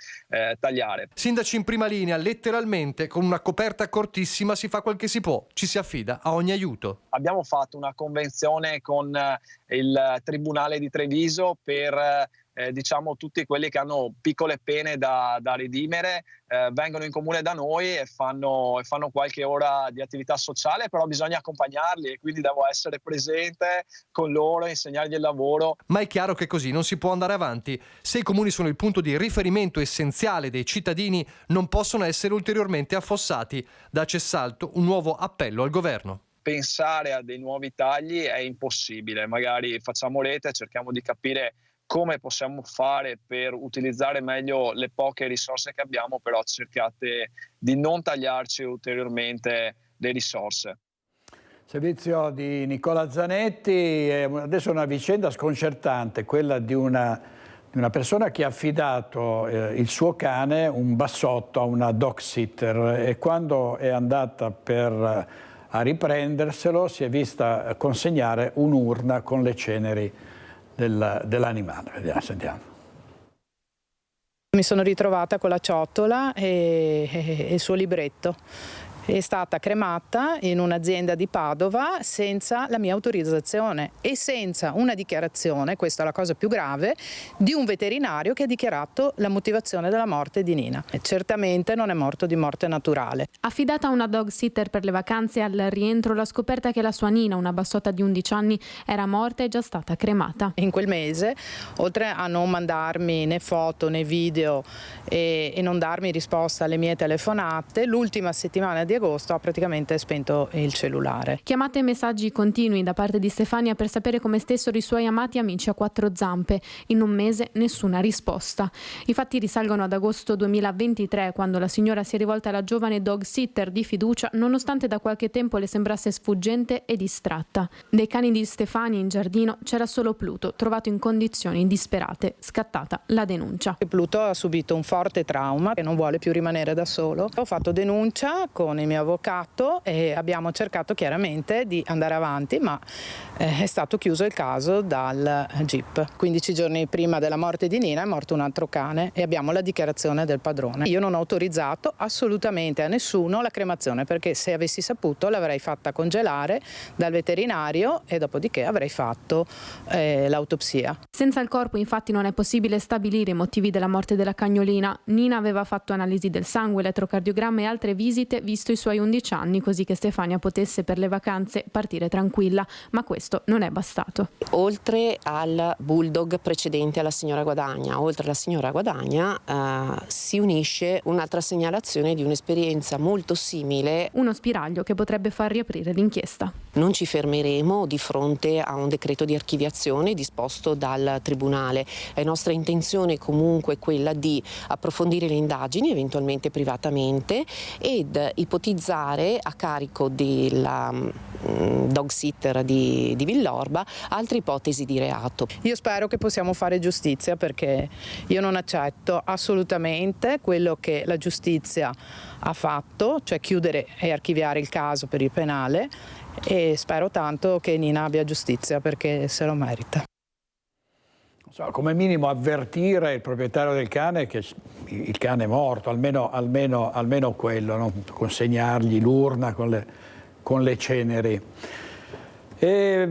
tagliare. Sindaci in prima linea, letteralmente con una coperta cortissima si fa quel che si può, ci si affida a ogni aiuto. Abbiamo fatto una convenzione con il Tribunale di Treviso per diciamo tutti quelli che hanno piccole pene da redimere, vengono in comune da noi e fanno qualche ora di attività sociale, però bisogna accompagnarli e quindi devo essere presente con loro, insegnargli il lavoro. Ma è chiaro che così non si può andare avanti. Se i comuni sono il punto di riferimento essenziale dei cittadini, non possono essere ulteriormente affossati. Da Cessalto un nuovo appello al governo. Pensare a dei nuovi tagli è impossibile, magari facciamo rete, cerchiamo di capire come possiamo fare per utilizzare meglio le poche risorse che abbiamo, però cercate di non tagliarci ulteriormente le risorse. Servizio di Nicola Zanetti, adesso una vicenda sconcertante, quella di una persona che ha affidato il suo cane, un bassotto, a una dog sitter e quando è andata a riprenderselo si è vista consegnare un'urna con le ceneri dell'animale. Vediamo, sentiamo. Mi sono ritrovata con la ciotola e il suo libretto. È stata cremata in un'azienda di Padova senza la mia autorizzazione e senza una dichiarazione, questa è la cosa più grave, di un veterinario che ha dichiarato la motivazione della morte di Nina. E certamente non è morto di morte naturale. Affidata a una dog sitter per le vacanze, al rientro la scoperta che la sua Nina, una bassotta di 11 anni, era morta e già stata cremata. In quel mese, oltre a non mandarmi né foto né video e non darmi risposta alle mie telefonate, l'ultima settimana di agosto ha praticamente spento il cellulare. Chiamate e messaggi continui da parte di Stefania per sapere come stessero i suoi amati amici a quattro zampe. In un mese nessuna risposta. I fatti risalgono ad agosto 2023, quando la signora si è rivolta alla giovane dog sitter di fiducia, nonostante da qualche tempo le sembrasse sfuggente e distratta. Dei cani di Stefania in giardino c'era solo Pluto, trovato in condizioni disperate. Scattata la denuncia. Pluto ha subito un forte trauma e non vuole più rimanere da solo. Ho fatto denuncia con il mio avvocato e abbiamo cercato chiaramente di andare avanti, ma è stato chiuso il caso dal GIP. 15 giorni prima della morte di Nina è morto un altro cane e abbiamo la dichiarazione del padrone. Io non ho autorizzato assolutamente a nessuno la cremazione, perché se avessi saputo l'avrei fatta congelare dal veterinario e dopodiché avrei fatto l'autopsia. Senza il corpo infatti non è possibile stabilire i motivi della morte della cagnolina. Nina aveva fatto analisi del sangue, elettrocardiogramma e altre visite, visto i suoi 11 anni, così che Stefania potesse per le vacanze partire tranquilla, ma questo non è bastato. Oltre al bulldog precedente alla signora Guadagna, oltre alla signora Guadagna si unisce un'altra segnalazione di un'esperienza molto simile. Uno spiraglio che potrebbe far riaprire l'inchiesta. Non ci fermeremo di fronte a un decreto di archiviazione disposto dal Tribunale. È nostra intenzione comunque quella di approfondire le indagini, eventualmente privatamente, ed ipotizzare a carico della dog sitter di Villorba altre ipotesi di reato. Io spero che possiamo fare giustizia, perché io non accetto assolutamente quello che la giustizia ha fatto, cioè chiudere e archiviare il caso per il penale, e spero tanto che Nina abbia giustizia, perché se lo merita. Come minimo avvertire il proprietario del cane che il cane è morto, almeno quello, no? Consegnargli l'urna con le ceneri. E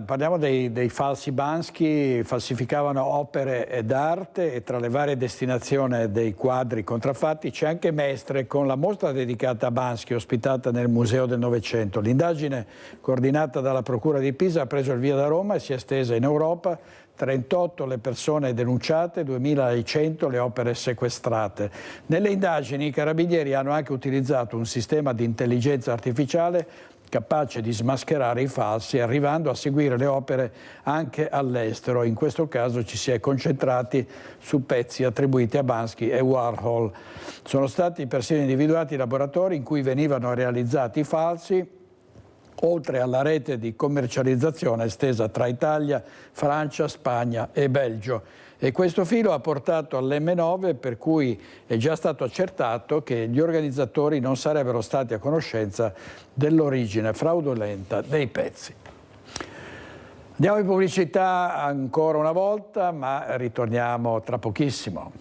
parliamo dei falsi Bansky, falsificavano opere d'arte, e tra le varie destinazioni dei quadri contraffatti c'è anche Mestre, con la mostra dedicata a Bansky ospitata nel Museo del Novecento. L'indagine, coordinata dalla Procura di Pisa, ha preso il via da Roma e si è estesa in Europa. 38 le persone denunciate, 2100 le opere sequestrate. Nelle indagini i carabinieri hanno anche utilizzato un sistema di intelligenza artificiale capace di smascherare i falsi, arrivando a seguire le opere anche all'estero. In questo caso ci si è concentrati su pezzi attribuiti a Banksy e Warhol. Sono stati persino individuati laboratori in cui venivano realizzati i falsi, oltre alla rete di commercializzazione estesa tra Italia, Francia, Spagna e Belgio. E questo filo ha portato all'M9, per cui è già stato accertato che gli organizzatori non sarebbero stati a conoscenza dell'origine fraudolenta dei pezzi. Andiamo in pubblicità ancora una volta, ma ritorniamo tra pochissimo.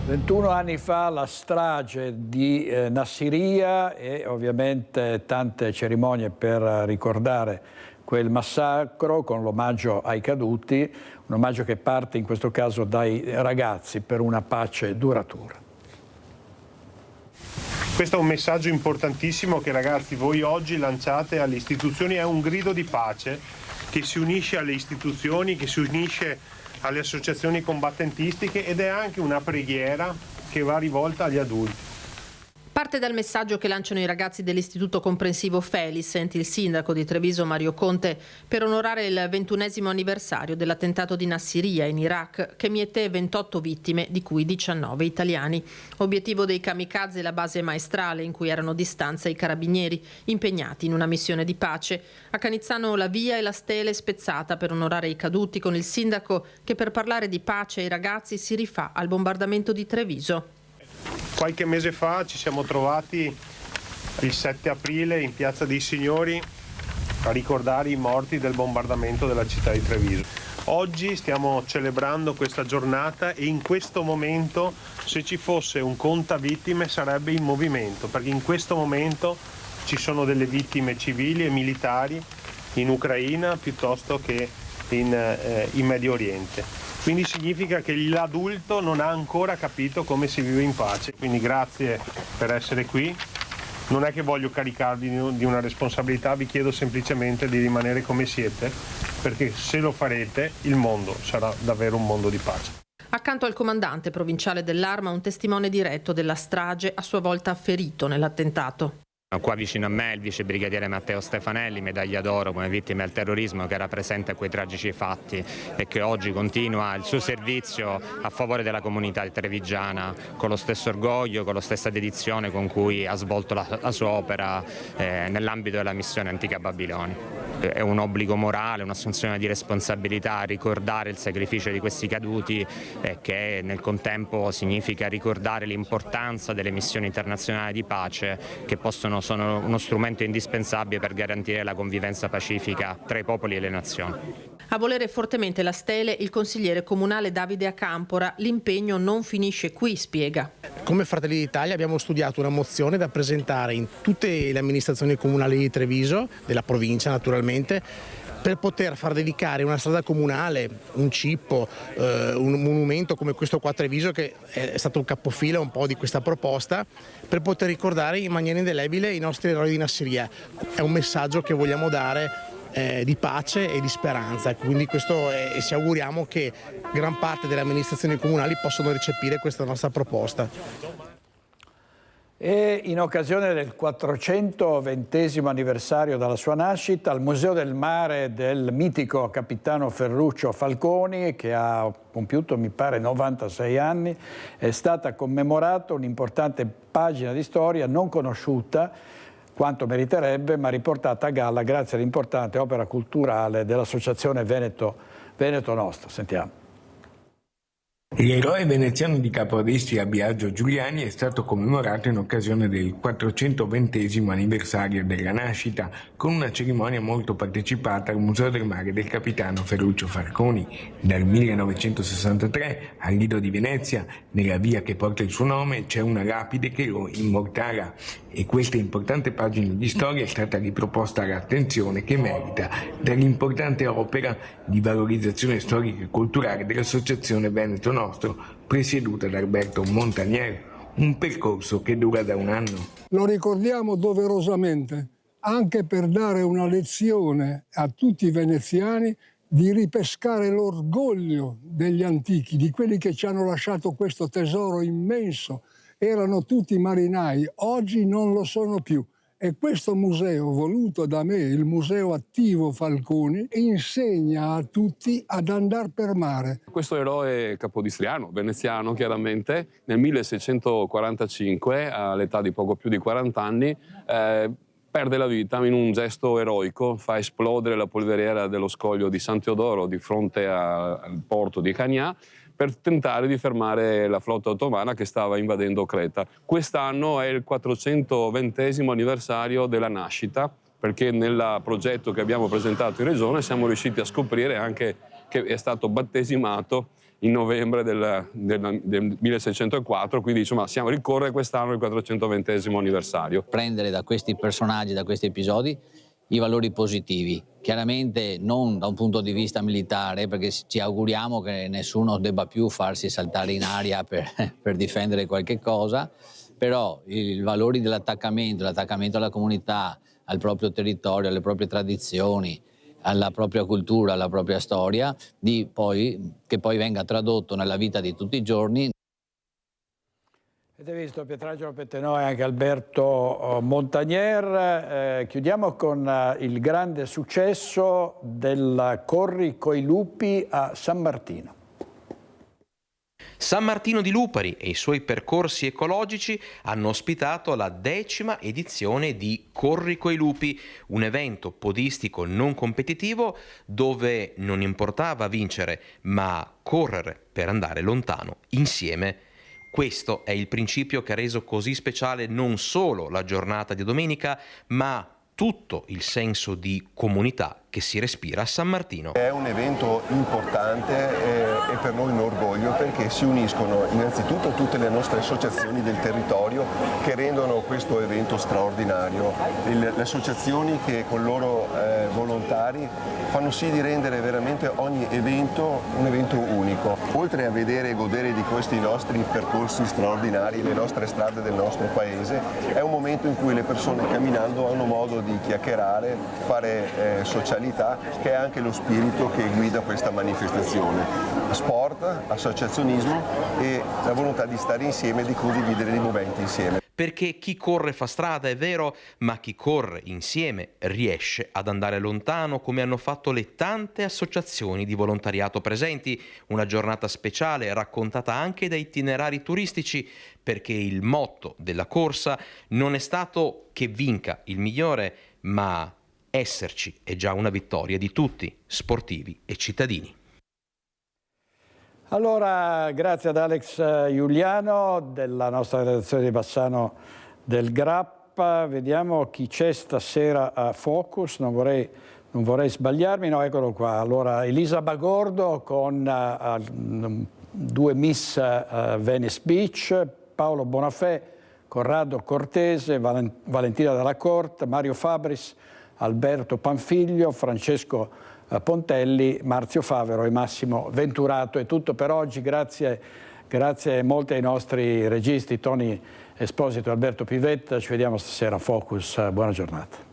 «21 anni fa la strage di Nassiriya e ovviamente tante cerimonie per ricordare quel massacro con l'omaggio ai caduti, un omaggio che parte in questo caso dai ragazzi per una pace duratura». Questo è un messaggio importantissimo che, ragazzi, voi oggi lanciate alle istituzioni, è un grido di pace che si unisce alle istituzioni, che si unisce alle associazioni combattentistiche, ed è anche una preghiera che va rivolta agli adulti. Parte dal messaggio che lanciano i ragazzi dell'Istituto Comprensivo Felicent, il sindaco di Treviso Mario Conte, per onorare il 21° anniversario dell'attentato di Nassiriya in Iraq, che miete 28 vittime, di cui 19 italiani. Obiettivo dei kamikaze la base maestrale in cui erano di stanza i carabinieri, impegnati in una missione di pace. A Canizzano la via e la stele spezzata per onorare i caduti, con il sindaco che per parlare di pace ai ragazzi si rifà al bombardamento di Treviso. Qualche mese fa ci siamo trovati il 7 aprile in Piazza dei Signori a ricordare i morti del bombardamento della città di Treviso. Oggi stiamo celebrando questa giornata e in questo momento, se ci fosse un contavittime, sarebbe in movimento, perché in questo momento ci sono delle vittime civili e militari in Ucraina piuttosto che in Medio Oriente. Quindi significa che l'adulto non ha ancora capito come si vive in pace. Quindi grazie per essere qui. Non è che voglio caricarvi di una responsabilità, vi chiedo semplicemente di rimanere come siete, perché se lo farete il mondo sarà davvero un mondo di pace. Accanto al comandante provinciale dell'Arma, un testimone diretto della strage, a sua volta ferito nell'attentato. Qua vicino a me il vice brigadiere Matteo Stefanelli, medaglia d'oro come vittima del terrorismo, che era presente a quei tragici fatti e che oggi continua il suo servizio a favore della comunità trevigiana con lo stesso orgoglio, con la stessa dedizione con cui ha svolto la sua opera nell'ambito della missione Antica Babilonia. È un obbligo morale, un'assunzione di responsabilità ricordare il sacrificio di questi caduti, che nel contempo significa ricordare l'importanza delle missioni internazionali di pace, che sono uno strumento indispensabile per garantire la convivenza pacifica tra i popoli e le nazioni. A volere fortemente la stele il consigliere comunale Davide Acampora. L'impegno non finisce qui, spiega. Come Fratelli d'Italia abbiamo studiato una mozione da presentare in tutte le amministrazioni comunali di Treviso, della provincia naturalmente, per poter far dedicare una strada comunale, un cippo, un monumento come questo qua a Treviso, che è stato un capofila un po' di questa proposta, per poter ricordare in maniera indelebile i nostri eroi di Nassiriya. È un messaggio che vogliamo dare di pace e di speranza, quindi questo ci auguriamo che gran parte delle amministrazioni comunali possano recepire questa nostra proposta. E in occasione del 420° anniversario dalla sua nascita, al Museo del Mare del mitico capitano Ferruccio Falconi, che ha compiuto mi pare 96 anni, è stata commemorata un'importante pagina di storia non conosciuta quanto meriterebbe, ma riportata a galla grazie all'importante opera culturale dell'Associazione Veneto Nostra. Sentiamo. L'eroe veneziano di Capodistria, Biagio Giuliani, è stato commemorato in occasione del 420° anniversario della nascita con una cerimonia molto partecipata al Museo del Mare del capitano Ferruccio Falconi. Dal 1963 al Lido di Venezia, nella via che porta il suo nome, c'è una lapide che lo immortala e questa importante pagina di storia è stata riproposta all'attenzione che merita dall'importante opera di valorizzazione storica e culturale dell'Associazione Veneto Nostro, presieduta da Alberto Montanier, un percorso che dura da un anno. Lo ricordiamo doverosamente, anche per dare una lezione a tutti i veneziani di ripescare l'orgoglio degli antichi, di quelli che ci hanno lasciato questo tesoro immenso. Erano tutti marinai, oggi non lo sono più. E questo museo, voluto da me, il Museo Attivo Falconi, insegna a tutti ad andare per mare. Questo eroe capodistriano, veneziano chiaramente, nel 1645, all'età di poco più di 40 anni, perde la vita in un gesto eroico, fa esplodere la polveriera dello scoglio di San Teodoro di fronte al porto di Cagnà, per tentare di fermare la flotta ottomana che stava invadendo Creta. Quest'anno è il 420° anniversario della nascita, perché nel progetto che abbiamo presentato in Regione siamo riusciti a scoprire anche che è stato battesimato in novembre del 1604, quindi insomma ricorre quest'anno il 420° anniversario. Prendere da questi personaggi, da questi episodi, i valori positivi, chiaramente non da un punto di vista militare, perché ci auguriamo che nessuno debba più farsi saltare in aria per difendere qualche cosa, però i valori dell'attaccamento, l'attaccamento alla comunità, al proprio territorio, alle proprie tradizioni, alla propria cultura, alla propria storia, che poi venga tradotto nella vita di tutti i giorni. Avete visto Pietrangelo Pettenò e anche Alberto Montagnier. Chiudiamo con il grande successo del Corri coi lupi a San Martino. San Martino di Lupari e i suoi percorsi ecologici hanno ospitato la 10ª edizione di Corri coi lupi, un evento podistico non competitivo dove non importava vincere, ma correre per andare lontano insieme. Questo è il principio che ha reso così speciale non solo la giornata di domenica, ma tutto il senso di comunità che si respira a San Martino. È un evento importante e per noi un orgoglio, perché si uniscono innanzitutto tutte le nostre associazioni del territorio che rendono questo evento straordinario, le associazioni che con loro volontari fanno sì di rendere veramente ogni evento un evento unico. Oltre a vedere e godere di questi nostri percorsi straordinari, le nostre strade del nostro paese, è un momento in cui le persone camminando hanno modo di chiacchierare, fare socialità, che è anche lo spirito che guida questa manifestazione. Sport, associazionismo e la volontà di stare insieme e di condividere dei momenti insieme. Perché chi corre fa strada, è vero, ma chi corre insieme riesce ad andare lontano, come hanno fatto le tante associazioni di volontariato presenti. Una giornata speciale raccontata anche da itinerari turistici, perché il motto della corsa non è stato che vinca il migliore, ma esserci è già una vittoria di tutti, sportivi e cittadini. Allora, grazie ad Alex Giuliano della nostra redazione di Bassano del Grappa. Vediamo chi c'è stasera a Focus, non vorrei sbagliarmi, no, eccolo qua. Allora, Elisa Bagordo con 2 Miss Venice Beach, Paolo Bonafè, Corrado Cortese, Valentina Dalla Corte, Mario Fabris, Alberto Panfiglio, Francesco Pontelli, Marzio Favero e Massimo Venturato. È tutto per oggi, grazie molte ai nostri registi Tony Esposito e Alberto Pivetta. Ci vediamo stasera a Focus, buona giornata.